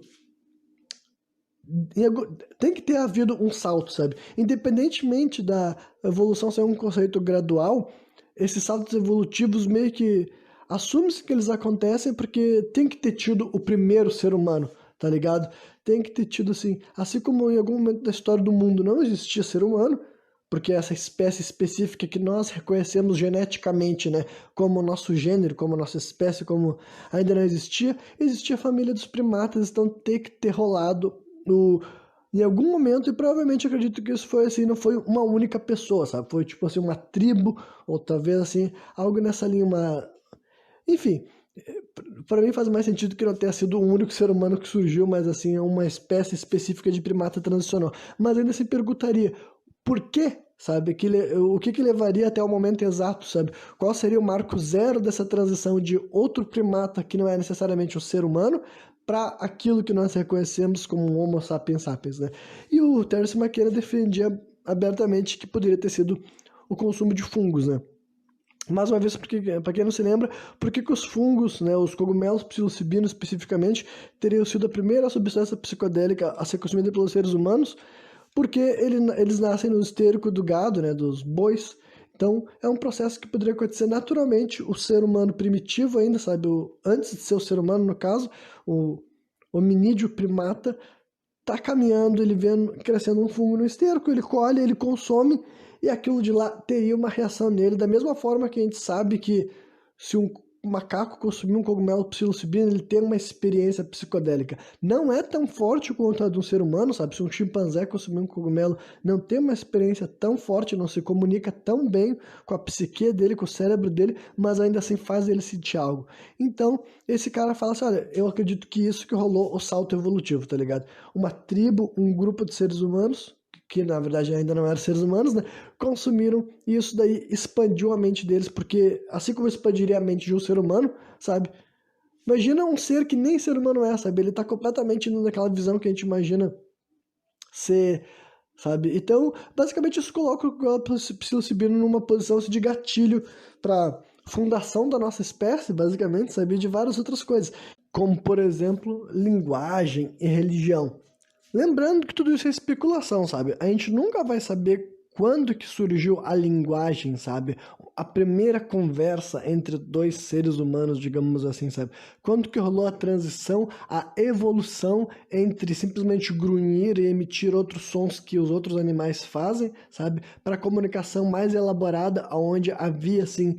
tem que ter havido um salto, sabe? Independentemente da evolução ser um conceito gradual, esses saltos evolutivos meio que assume-se que eles acontecem porque tem que ter tido o primeiro ser humano, tá ligado? Tem que ter tido assim como em algum momento da história do mundo não existia ser humano, porque essa espécie específica que nós reconhecemos geneticamente, né, como nosso gênero, como nossa espécie, como ainda não existia a família dos primatas, então tem que ter rolado em algum momento, e provavelmente acredito que isso foi assim, não foi uma única pessoa, sabe? Foi tipo assim, uma tribo, ou talvez assim, algo nessa linha, enfim, para mim faz mais sentido que não tenha sido o único ser humano que surgiu, mas assim, uma espécie específica de primata transicional. Mas ainda se perguntaria, por quê? Sabe? O que levaria até o momento exato, sabe? Qual seria o marco zero dessa transição de outro primata que não é necessariamente o ser humano para aquilo que nós reconhecemos como um Homo sapiens sapiens, né? E o Terence McKenna defendia abertamente que poderia ter sido o consumo de fungos, né? Mais uma vez, para quem não se lembra, por que os fungos, né, os cogumelos psilocibinos especificamente, teriam sido a primeira substância psicodélica a ser consumida pelos seres humanos? Porque eles nascem no esterco do gado, né, dos bois. Então, é um processo que poderia acontecer naturalmente. O ser humano primitivo ainda, sabe, antes de ser o ser humano, no caso, o hominídeo primata, tá caminhando, ele vendo crescendo um fungo no esterco, ele colhe, ele consome, e aquilo de lá teria uma reação nele, da mesma forma que a gente sabe que se um macaco consumir um cogumelo psilocibina, ele tem uma experiência psicodélica. Não é tão forte quanto a de um ser humano, sabe? Se um chimpanzé consumir um cogumelo, não tem uma experiência tão forte, não se comunica tão bem com a psique dele, com o cérebro dele, mas ainda assim faz ele sentir algo. Então, esse cara fala assim, olha, eu acredito que isso que rolou o salto evolutivo, tá ligado? Uma tribo, um grupo de seres humanos, que na verdade ainda não eram seres humanos, né, consumiram e isso daí expandiu a mente deles, porque assim como expandiria a mente de um ser humano, sabe? Imagina um ser que nem ser humano é, sabe? Ele tá completamente indo naquela visão que a gente imagina ser, sabe? Então, basicamente, isso coloca o psilocibino numa posição assim, de gatilho para fundação da nossa espécie, basicamente, sabe? E de várias outras coisas, como, por exemplo, linguagem e religião. Lembrando que tudo isso é especulação, sabe? A gente nunca vai saber quando que surgiu a linguagem, sabe? A primeira conversa entre dois seres humanos, digamos assim, sabe? Quando que rolou a transição, a evolução entre simplesmente grunhir e emitir outros sons que os outros animais fazem, sabe? Para comunicação mais elaborada, onde havia, assim,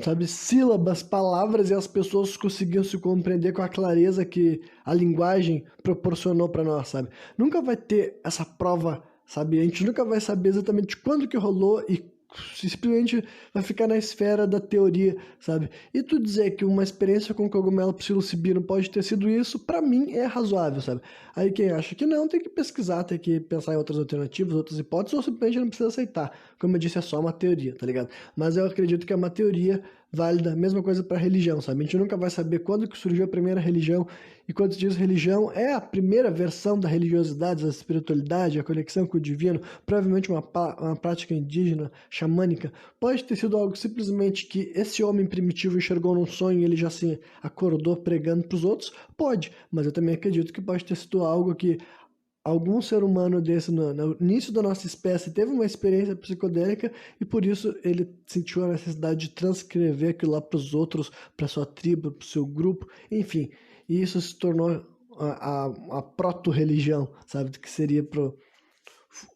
sabe, sílabas, palavras e as pessoas conseguiam se compreender com a clareza que a linguagem proporcionou para nós, sabe? Nunca vai ter essa prova, sabe? A gente nunca vai saber exatamente quando que rolou e simplesmente vai ficar na esfera da teoria, sabe? E tu dizer que uma experiência com cogumelo psilocibino pode ter sido isso, para mim é razoável, sabe? Aí quem acha que não, tem que pesquisar, tem que pensar em outras alternativas, outras hipóteses, ou simplesmente não precisa aceitar. Como eu disse, é só uma teoria, tá ligado? Mas eu acredito que é uma teoria válida, mesma coisa para religião, sabe? A gente nunca vai saber quando que surgiu a primeira religião, e quando se diz religião, é a primeira versão da religiosidade, da espiritualidade, a conexão com o divino, provavelmente uma prática indígena, xamânica. Pode ter sido algo simplesmente que esse homem primitivo enxergou num sonho e ele já se acordou pregando para os outros? Pode, mas eu também acredito que pode ter sido algo que algum ser humano desse no início da nossa espécie teve uma experiência psicodélica e por isso ele sentiu a necessidade de transcrever aquilo lá para os outros, para sua tribo, para o seu grupo, enfim. E isso se tornou a proto-religião, sabe? Do que seria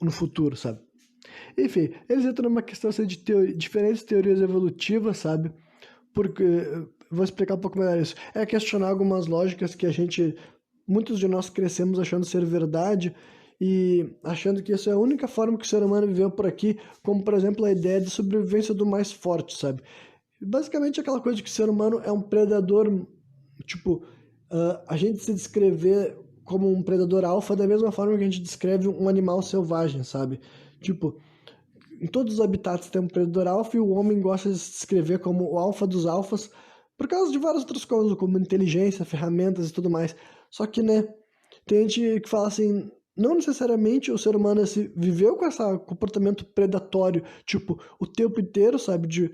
no futuro, sabe? Enfim, eles entram numa questão assim, de diferentes teorias evolutivas, sabe? Porque, vou explicar um pouco melhor isso. É questionar algumas lógicas que muitos de nós crescemos achando ser verdade e achando que isso é a única forma que o ser humano viveu por aqui, como, por exemplo, a ideia de sobrevivência do mais forte, sabe? Basicamente aquela coisa de que o ser humano é um predador, tipo, a gente se descrever como um predador alfa da mesma forma que a gente descreve um animal selvagem, sabe? Tipo, em todos os habitats tem um predador alfa e o homem gosta de se descrever como o alfa dos alfas por causa de várias outras coisas, como inteligência, ferramentas e tudo mais. Só que, né, tem gente que fala assim, não necessariamente o ser humano viveu com esse comportamento predatório, tipo, o tempo inteiro, sabe, de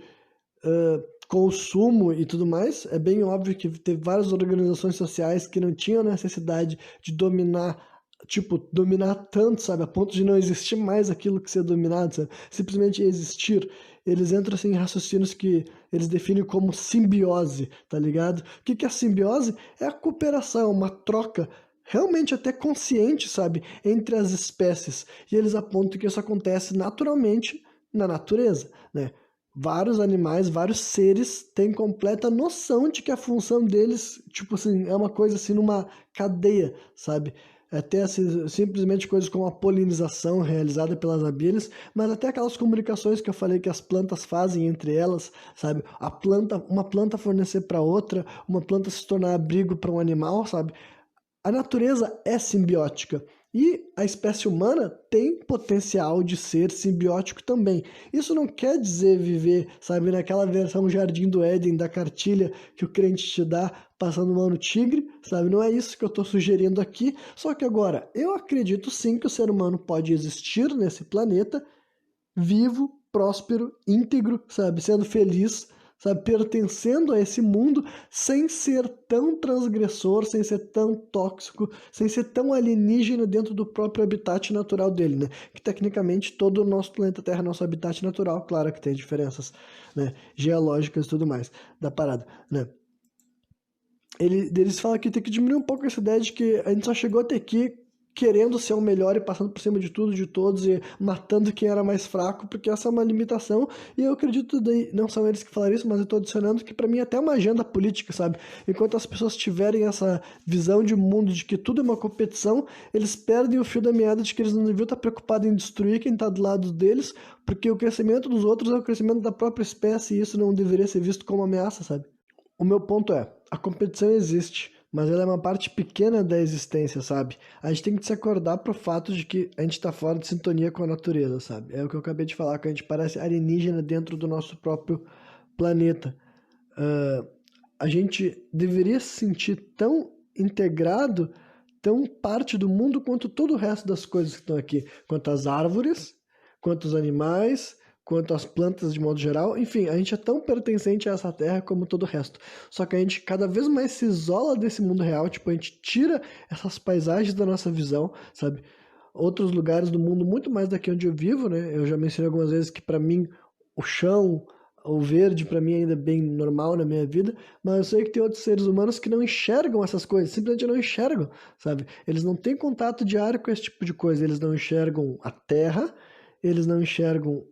consumo e tudo mais. É bem óbvio que teve várias organizações sociais que não tinham necessidade de dominar, tipo, dominar tanto, sabe, a ponto de não existir mais aquilo que ser dominado, sabe? Simplesmente existir. Eles entram assim, em raciocínios que eles definem como simbiose, tá ligado? O que é a simbiose? É a cooperação, uma troca realmente até consciente, sabe, entre as espécies. E eles apontam que isso acontece naturalmente na natureza, né? Vários animais, vários seres têm completa noção de que a função deles, tipo assim, é uma coisa assim numa cadeia, sabe? Até assim, simplesmente coisas como a polinização realizada pelas abelhas, mas até aquelas comunicações que eu falei que as plantas fazem entre elas, sabe? Uma planta fornecer para outra, uma planta se tornar abrigo para um animal, sabe? A natureza é simbiótica e a espécie humana tem potencial de ser simbiótico também. Isso não quer dizer viver, sabe, naquela versão Jardim do Éden da cartilha que o crente te dá passando mão no tigre, sabe? Não é isso que eu estou sugerindo aqui. Só que agora, eu acredito sim que o ser humano pode existir nesse planeta vivo, próspero, íntegro, sabe, sendo feliz, sabe, pertencendo a esse mundo sem ser tão transgressor, sem ser tão tóxico, sem ser tão alienígena dentro do próprio habitat natural dele, né? Que tecnicamente todo o nosso planeta Terra é nosso habitat natural, claro que tem diferenças, né, geológicas e tudo mais da parada, né? Eles falam que tem que diminuir um pouco essa ideia de que a gente só chegou até aqui querendo ser o melhor e passando por cima de tudo, de todos e matando quem era mais fraco, porque essa é uma limitação e eu acredito daí, não são eles que falaram isso, mas eu tô adicionando que para mim é até uma agenda política, sabe? Enquanto as pessoas tiverem essa visão de mundo de que tudo é uma competição, eles perdem o fio da meada de que eles não deviam estar preocupados em destruir quem tá do lado deles, porque o crescimento dos outros é o crescimento da própria espécie e isso não deveria ser visto como ameaça, sabe? O meu ponto é, a competição existe, mas ela é uma parte pequena da existência, sabe? A gente tem que se acordar pro fato de que a gente tá fora de sintonia com a natureza, sabe? É o que eu acabei de falar, que a gente parece alienígena dentro do nosso próprio planeta. A gente deveria se sentir tão integrado, tão parte do mundo quanto todo o resto das coisas que estão aqui, quanto as árvores, quanto os animais, quanto as plantas de modo geral. Enfim, a gente é tão pertencente a essa terra como todo o resto. Só que a gente cada vez mais se isola desse mundo real, tipo, a gente tira essas paisagens da nossa visão, sabe? Outros lugares do mundo, muito mais daqui onde eu vivo, né? Eu já mencionei algumas vezes que para mim o chão, o verde para mim ainda é bem normal na minha vida, mas eu sei que tem outros seres humanos que não enxergam essas coisas, simplesmente não enxergam, sabe? Eles não têm contato diário com esse tipo de coisa, eles não enxergam a terra, eles não enxergam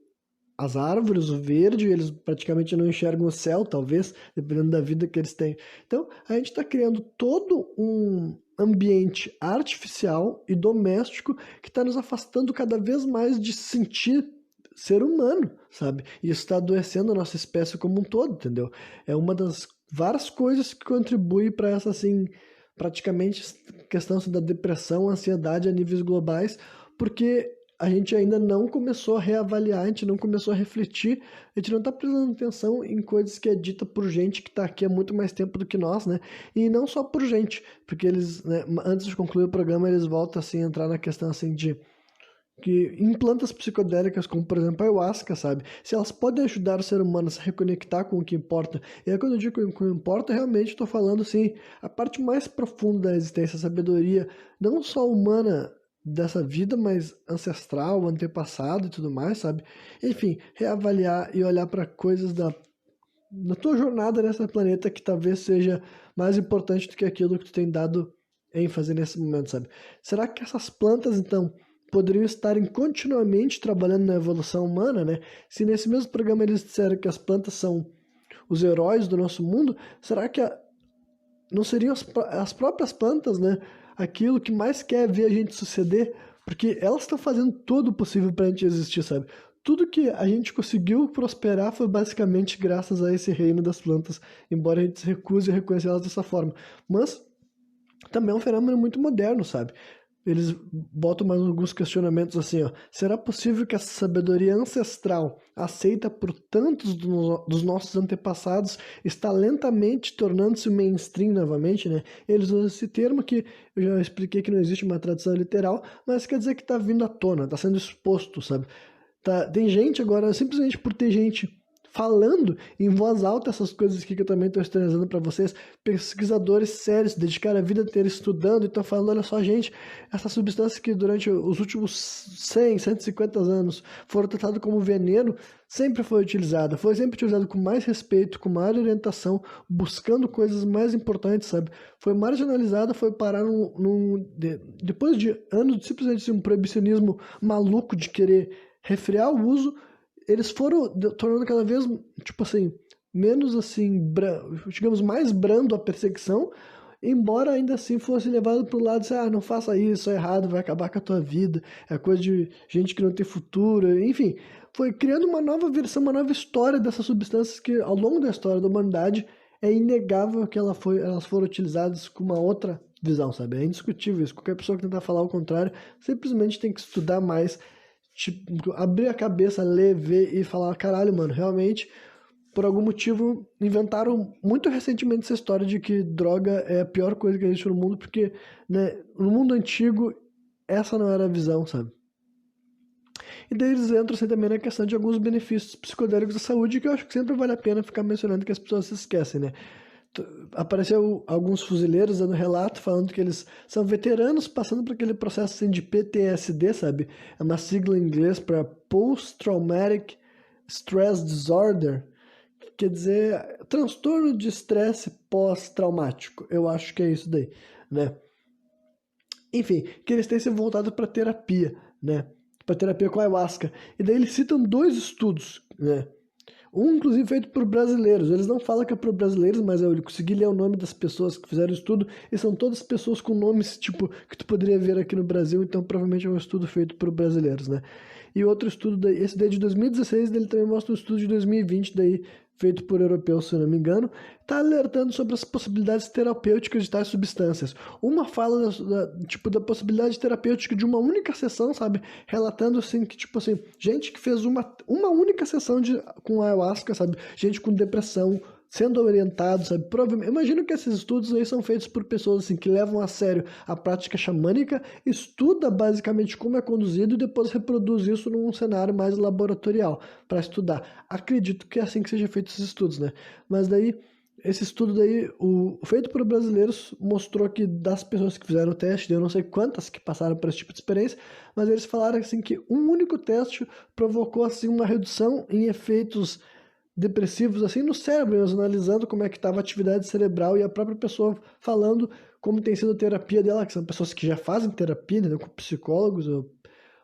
as árvores, o verde, eles praticamente não enxergam o céu, talvez, dependendo da vida que eles têm. Então, a gente está criando todo um ambiente artificial e doméstico que está nos afastando cada vez mais de sentir ser humano, sabe? E isso está adoecendo a nossa espécie como um todo, entendeu? É uma das várias coisas que contribui para essa, assim, praticamente questão assim, da depressão, ansiedade a níveis globais, porque a gente ainda não começou a reavaliar, a gente não começou a refletir, a gente não está prestando atenção em coisas que é dita por gente que está aqui há muito mais tempo do que nós, né? E não só por gente, porque eles, né, antes de concluir o programa, eles voltam assim a entrar na questão assim de que em plantas psicodélicas, como por exemplo a ayahuasca, sabe? Se elas podem ajudar o ser humano a se reconectar com o que importa, e aí quando eu digo que o que importa, realmente estou falando assim, a parte mais profunda da existência, a sabedoria, não só humana dessa vida, mas ancestral, antepassado e tudo mais, sabe? Enfim, reavaliar e olhar para coisas da tua jornada nessa planeta que talvez seja mais importante do que aquilo que tu tem dado ênfase nesse momento, sabe? Será que essas plantas, então, poderiam estarem continuamente trabalhando na evolução humana, né? Se nesse mesmo programa eles disseram que as plantas são os heróis do nosso mundo, será que não seriam as próprias plantas, né? Aquilo que mais quer ver a gente suceder, porque elas estão fazendo tudo o possível para a gente existir, sabe? Tudo que a gente conseguiu prosperar foi basicamente graças a esse reino das plantas, embora a gente se recuse a reconhecer elas dessa forma. Mas também é um fenômeno muito moderno, sabe? Eles botam mais alguns questionamentos assim, ó. Será possível que essa sabedoria ancestral, aceita por tantos dos nossos antepassados, está lentamente tornando-se mainstream novamente, né? Eles usam esse termo que eu já expliquei que não existe uma tradução literal, mas quer dizer que está vindo à tona, está sendo exposto, sabe? Tem gente agora, simplesmente por ter gente falando em voz alta essas coisas aqui que eu também estou externalizando para vocês, pesquisadores sérios, dedicaram a vida inteira estudando e estão falando, olha só, gente, essa substância que durante os últimos 100, 150 anos foram tratadas como veneno, sempre foi utilizada com mais respeito, com maior orientação, buscando coisas mais importantes, sabe? Foi marginalizada, foi parar depois de anos de simplesmente um proibicionismo maluco de querer refrear o uso, eles foram tornando cada vez, tipo assim, menos assim, digamos, mais brando a perseguição, embora ainda assim fosse levado pro lado de, não faça isso, é errado, vai acabar com a tua vida, é coisa de gente que não tem futuro, enfim, foi criando uma nova versão, uma nova história dessas substâncias que ao longo da história da humanidade é inegável que elas foram utilizadas com uma outra visão, sabe? É indiscutível isso, qualquer pessoa que tentar falar o contrário, simplesmente tem que estudar mais, tipo, abrir a cabeça, ler, ver e falar, caralho, mano, realmente, por algum motivo, inventaram muito recentemente essa história de que droga é a pior coisa que existe no mundo, porque, né, no mundo antigo, essa não era a visão, sabe? E daí eles entram assim, também na questão de alguns benefícios psicodélicos da saúde, que eu acho que sempre vale a pena ficar mencionando que as pessoas se esquecem, né? Apareceu alguns fuzileiros dando relato falando que eles são veteranos passando por aquele processo assim, de PTSD, sabe? É uma sigla em inglês para Post Traumatic Stress Disorder, que quer dizer transtorno de estresse pós-traumático. Eu acho que é isso daí, né? Enfim, que eles têm se voltado para terapia, né? Para terapia com ayahuasca. E daí eles citam dois estudos, né? Um, inclusive, feito por brasileiros. Eles não falam que é por brasileiros, mas eu consegui ler o nome das pessoas que fizeram o estudo, e são todas pessoas com nomes, tipo, que tu poderia ver aqui no Brasil, então provavelmente é um estudo feito por brasileiros, né? E outro estudo, esse daí de 2016, ele também mostra um estudo de 2020, daí feito por europeus, se eu não me engano, está alertando sobre as possibilidades terapêuticas de tais substâncias. Uma fala tipo, da possibilidade terapêutica de uma única sessão, sabe? Relatando assim que, tipo assim, gente que fez uma única sessão com ayahuasca, sabe? Gente com depressão, sendo orientado, sabe? Provavelmente, imagino que esses estudos aí são feitos por pessoas assim que levam a sério a prática xamânica, estuda basicamente como é conduzido e depois reproduz isso num cenário mais laboratorial para estudar. Acredito que é assim que seja feito esses estudos, né? Mas daí esse estudo daí, feito por brasileiros, mostrou que das pessoas que fizeram o teste, eu não sei quantas que passaram por esse tipo de experiência, mas eles falaram assim que um único teste provocou assim uma redução em efeitos depressivos assim no cérebro, eles analisando como é que estava a atividade cerebral e a própria pessoa falando como tem sido a terapia dela, que são pessoas que já fazem terapia, né, com psicólogos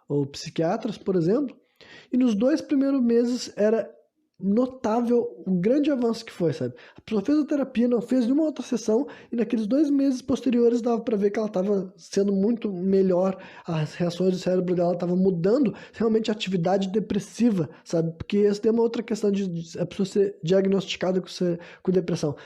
ou psiquiatras, por exemplo. E nos 2 primeiros meses era notável o grande avanço que foi, sabe? A pessoa fez a terapia, não fez nenhuma outra sessão, e naqueles 2 meses posteriores dava para ver que ela estava sendo muito melhor, as reações do cérebro dela estavam mudando, realmente a atividade depressiva, sabe? Porque essa tem uma outra questão de a pessoa ser diagnosticada com depressão.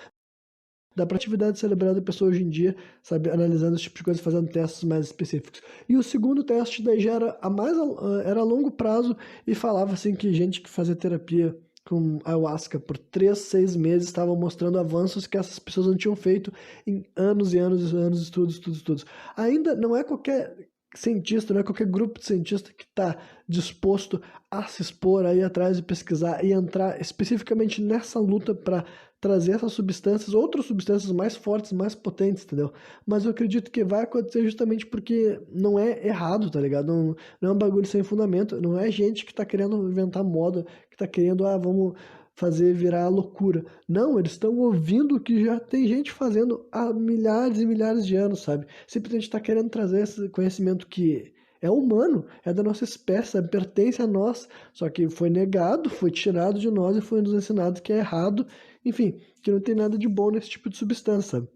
Da atividade cerebral da pessoa hoje em dia, sabe, analisando esse tipo de coisa, fazendo testes mais específicos. E o segundo teste daí já era a longo prazo e falava assim que gente que fazia terapia com ayahuasca por 3, 6 meses estavam mostrando avanços que essas pessoas não tinham feito em anos e anos e anos de estudos. Ainda não é qualquer cientista, não é qualquer grupo de cientista que está disposto a se expor aí atrás de pesquisar e entrar especificamente nessa luta para trazer essas substâncias, outras substâncias mais fortes, mais potentes, entendeu? Mas eu acredito que vai acontecer justamente porque não é errado, tá ligado? Não é um bagulho sem fundamento, não é gente que tá querendo inventar moda, que tá querendo, vamos fazer virar loucura. Não, eles estão ouvindo o que já tem gente fazendo há milhares e milhares de anos, sabe? Simplesmente está querendo trazer esse conhecimento que é humano, é da nossa espécie, sabe? Pertence a nós, só que foi negado, foi tirado de nós e foi nos ensinado que é errado, enfim, que não tem nada de bom nesse tipo de substância, sabe?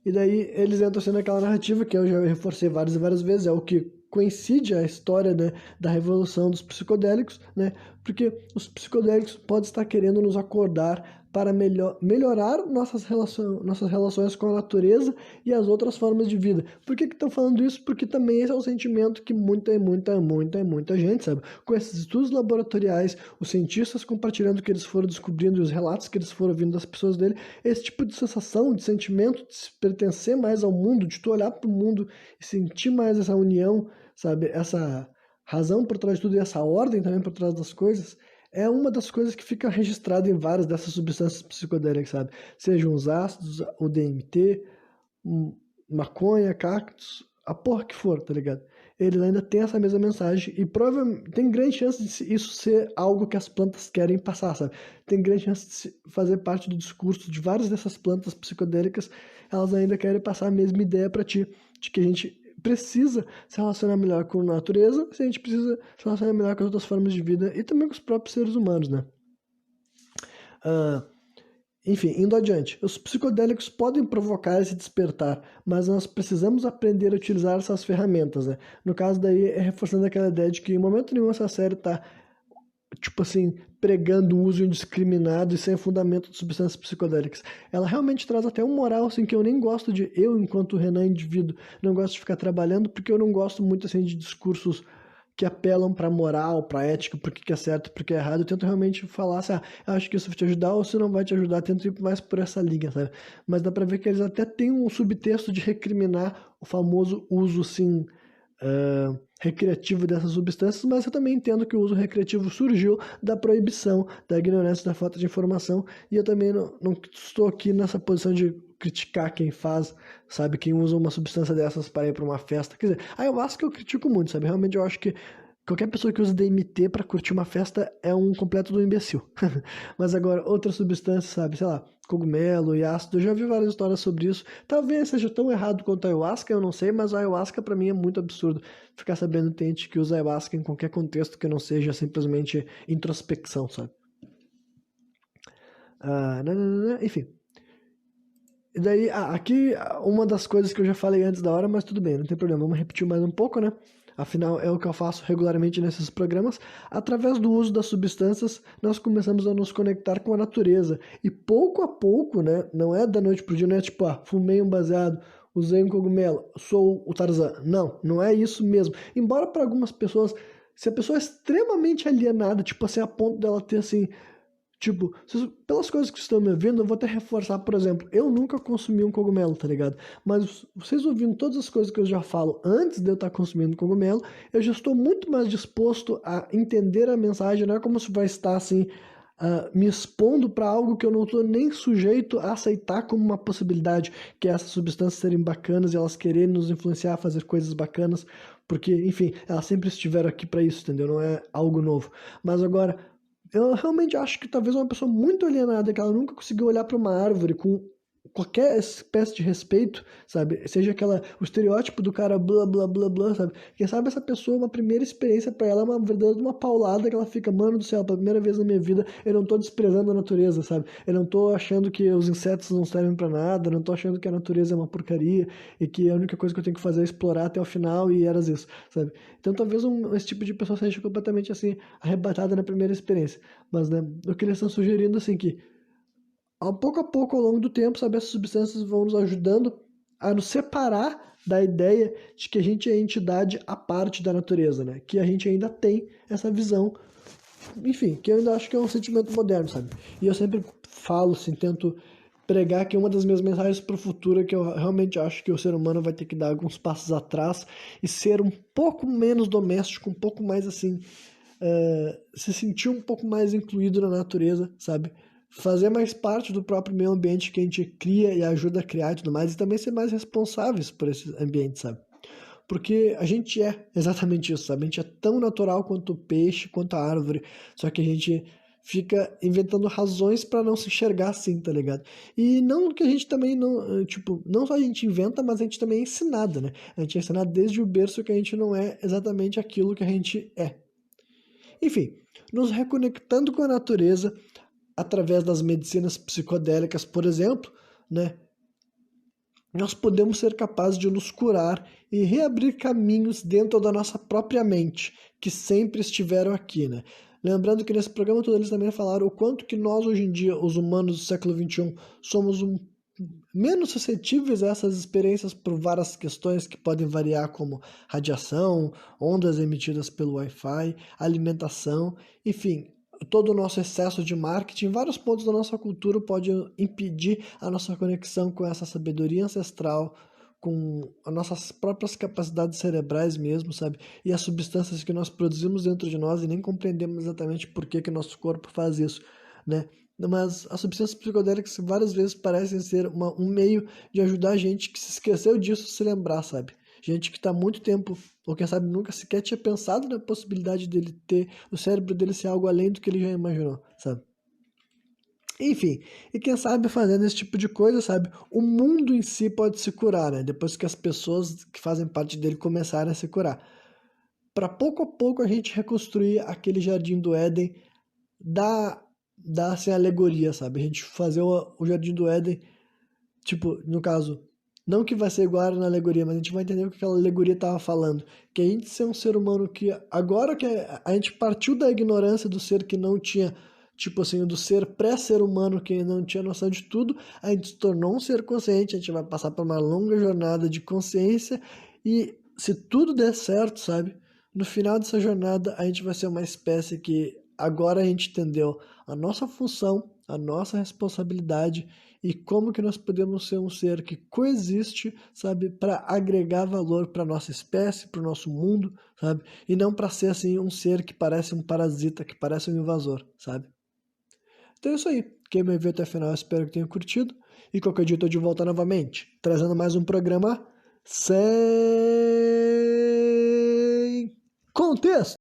E daí eles entram assim naquela narrativa que eu já reforcei várias e várias vezes, é o que coincide a história, né, da revolução dos psicodélicos, né, porque os psicodélicos podem estar querendo nos acordar para melhorar nossas relações com a natureza e as outras formas de vida. Por que estão falando isso? Porque também esse é um sentimento que muita gente, sabe? Com esses estudos laboratoriais, os cientistas compartilhando o que eles foram descobrindo e os relatos que eles foram ouvindo das pessoas dele, esse tipo de sensação, de sentimento de se pertencer mais ao mundo, de tu olhar para o mundo e sentir mais essa união, sabe? Essa razão por trás de tudo e essa ordem também por trás das coisas, é uma das coisas que fica registrada em várias dessas substâncias psicodélicas, sabe? Sejam os ácidos, o DMT, maconha, cactos, a porra que for, tá ligado? Eles ainda têm essa mesma mensagem e provavelmente tem grande chance de isso ser algo que as plantas querem passar, sabe? Tem grande chance de fazer parte do discurso de várias dessas plantas psicodélicas, elas ainda querem passar a mesma ideia para ti, de que a gente precisa se relacionar melhor com a natureza, se a gente precisa se relacionar melhor com as outras formas de vida e também com os próprios seres humanos, né? Enfim, indo adiante, os psicodélicos podem provocar esse despertar, mas nós precisamos aprender a utilizar essas ferramentas, né? No caso daí, é reforçando aquela ideia de que em momento nenhum essa série tá, tipo assim, pregando o uso indiscriminado e sem fundamento de substâncias psicodélicas. Ela realmente traz até um moral, assim, que eu nem gosto de, eu enquanto Renan indivíduo, não gosto de ficar trabalhando, porque eu não gosto muito, assim, de discursos que apelam para moral, para ética, porque que é certo, porque é errado. Eu tento realmente falar assim, eu acho que isso vai te ajudar ou se não vai te ajudar, tento ir mais por essa linha, sabe? Mas dá para ver que eles até têm um subtexto de recriminar o famoso uso, sim, recreativo dessas substâncias, mas eu também entendo que o uso recreativo surgiu da proibição, da ignorância, da falta de informação, e eu também não estou aqui nessa posição de criticar quem faz, sabe, quem usa uma substância dessas para ir para uma festa. Quer dizer, a ayahuasca eu critico muito, sabe, realmente eu acho que qualquer pessoa que usa DMT para curtir uma festa é um completo do imbecil. Mas agora, outras substâncias, sabe, sei lá, cogumelo e ácido, eu já vi várias histórias sobre isso. Talvez seja tão errado quanto a ayahuasca, eu não sei, mas a ayahuasca para mim é muito absurdo. Ficar sabendo que tem gente que usa ayahuasca em qualquer contexto que não seja simplesmente introspecção, sabe? Enfim. E daí, aqui uma das coisas que eu já falei antes da hora, mas tudo bem, não tem problema, vamos repetir mais um pouco, né? Afinal, é o que eu faço regularmente nesses programas. Através do uso das substâncias, nós começamos a nos conectar com a natureza. E pouco a pouco, né? Não é da noite pro dia, não é tipo, fumei um baseado, usei um cogumelo, sou o Tarzan. Não, não é isso mesmo. Embora para algumas pessoas, se a pessoa é extremamente alienada, tipo assim, a ponto dela ter assim, Tipo, pelas coisas que estão me ouvindo, eu vou até reforçar, por exemplo, eu nunca consumi um cogumelo, tá ligado? Mas vocês ouvindo todas as coisas que eu já falo antes de eu estar consumindo cogumelo, eu já estou muito mais disposto a entender a mensagem, não é como se vai estar assim, me expondo para algo que eu não estou nem sujeito a aceitar como uma possibilidade, que é essas substâncias serem bacanas e elas quererem nos influenciar a fazer coisas bacanas, porque, enfim, elas sempre estiveram aqui para isso, entendeu? Não é algo novo. Mas agora, eu realmente acho que talvez uma pessoa muito alienada, que ela nunca conseguiu olhar para uma árvore com qualquer espécie de respeito, sabe? Seja aquela, o estereótipo do cara blá blá blá blá, sabe? Quem sabe essa pessoa, uma primeira experiência para ela é uma verdadeira uma paulada que ela fica, mano do céu, pela primeira vez na minha vida, eu não tô desprezando a natureza, sabe? Eu não tô achando que os insetos não servem para nada, eu não tô achando que a natureza é uma porcaria e que a única coisa que eu tenho que fazer é explorar até o final e era isso, sabe? Então talvez esse tipo de pessoa seja completamente assim, arrebatada na primeira experiência. Mas, né, o que eles estão sugerindo, assim, que a pouco, ao longo do tempo, sabe, essas substâncias vão nos ajudando a nos separar da ideia de que a gente é entidade à parte da natureza, né? Que a gente ainda tem essa visão, enfim, que eu ainda acho que é um sentimento moderno, sabe? E eu sempre falo, assim, tento pregar que uma das minhas mensagens para o futuro é que eu realmente acho que o ser humano vai ter que dar alguns passos atrás e ser um pouco menos doméstico, um pouco mais assim, se sentir um pouco mais incluído na natureza, sabe? Fazer mais parte do próprio meio ambiente que a gente cria e ajuda a criar e tudo mais, e também ser mais responsáveis por esse ambiente, sabe? Porque a gente é exatamente isso, sabe? A gente é tão natural quanto o peixe, quanto a árvore, só que a gente fica inventando razões para não se enxergar assim, tá ligado? E não que a gente também não, tipo, não só a gente inventa, mas a gente também é ensinado, né? A gente é ensinado desde o berço que a gente não é exatamente aquilo que a gente é. Enfim, nos reconectando com a natureza através das medicinas psicodélicas, por exemplo, né, nós podemos ser capazes de nos curar e reabrir caminhos dentro da nossa própria mente, que sempre estiveram aqui, né? Lembrando que nesse programa todo eles também falaram o quanto que nós hoje em dia, os humanos do século XXI, somos menos suscetíveis a essas experiências por várias questões que podem variar, como radiação, ondas emitidas pelo Wi-Fi, alimentação, enfim, todo o nosso excesso de marketing, vários pontos da nossa cultura pode impedir a nossa conexão com essa sabedoria ancestral, com as nossas próprias capacidades cerebrais mesmo, sabe? E as substâncias que nós produzimos dentro de nós e nem compreendemos exatamente por que que nosso corpo faz isso, né? Mas as substâncias psicodélicas várias vezes parecem ser um meio de ajudar a gente que se esqueceu disso a se lembrar, sabe? Gente que está há muito tempo, ou quem sabe nunca sequer tinha pensado na possibilidade dele ter, o cérebro dele ser algo além do que ele já imaginou, sabe? Enfim, e quem sabe fazendo esse tipo de coisa, sabe? O mundo em si pode se curar, né? Depois que as pessoas que fazem parte dele começarem a se curar. Para pouco a pouco a gente reconstruir aquele jardim do Éden da assim, alegoria, sabe? A gente fazer o jardim do Éden, tipo, no caso, não que vai ser igual na alegoria, mas a gente vai entender o que aquela alegoria estava falando. Que a gente ser um ser humano que, agora que a gente partiu da ignorância do ser que não tinha, tipo assim, do ser pré-ser humano que não tinha noção de tudo, a gente se tornou um ser consciente, a gente vai passar por uma longa jornada de consciência e se tudo der certo, sabe? No final dessa jornada, a gente vai ser uma espécie que agora a gente entendeu a nossa função, a nossa responsabilidade e como que nós podemos ser um ser que coexiste, sabe, para agregar valor para nossa espécie, para o nosso mundo, sabe, e não para ser assim um ser que parece um parasita, que parece um invasor, sabe. Então é isso aí. Quem me viu até o final, espero que tenha curtido. E qualquer dia eu tô de volta novamente, trazendo mais um programa sem contexto.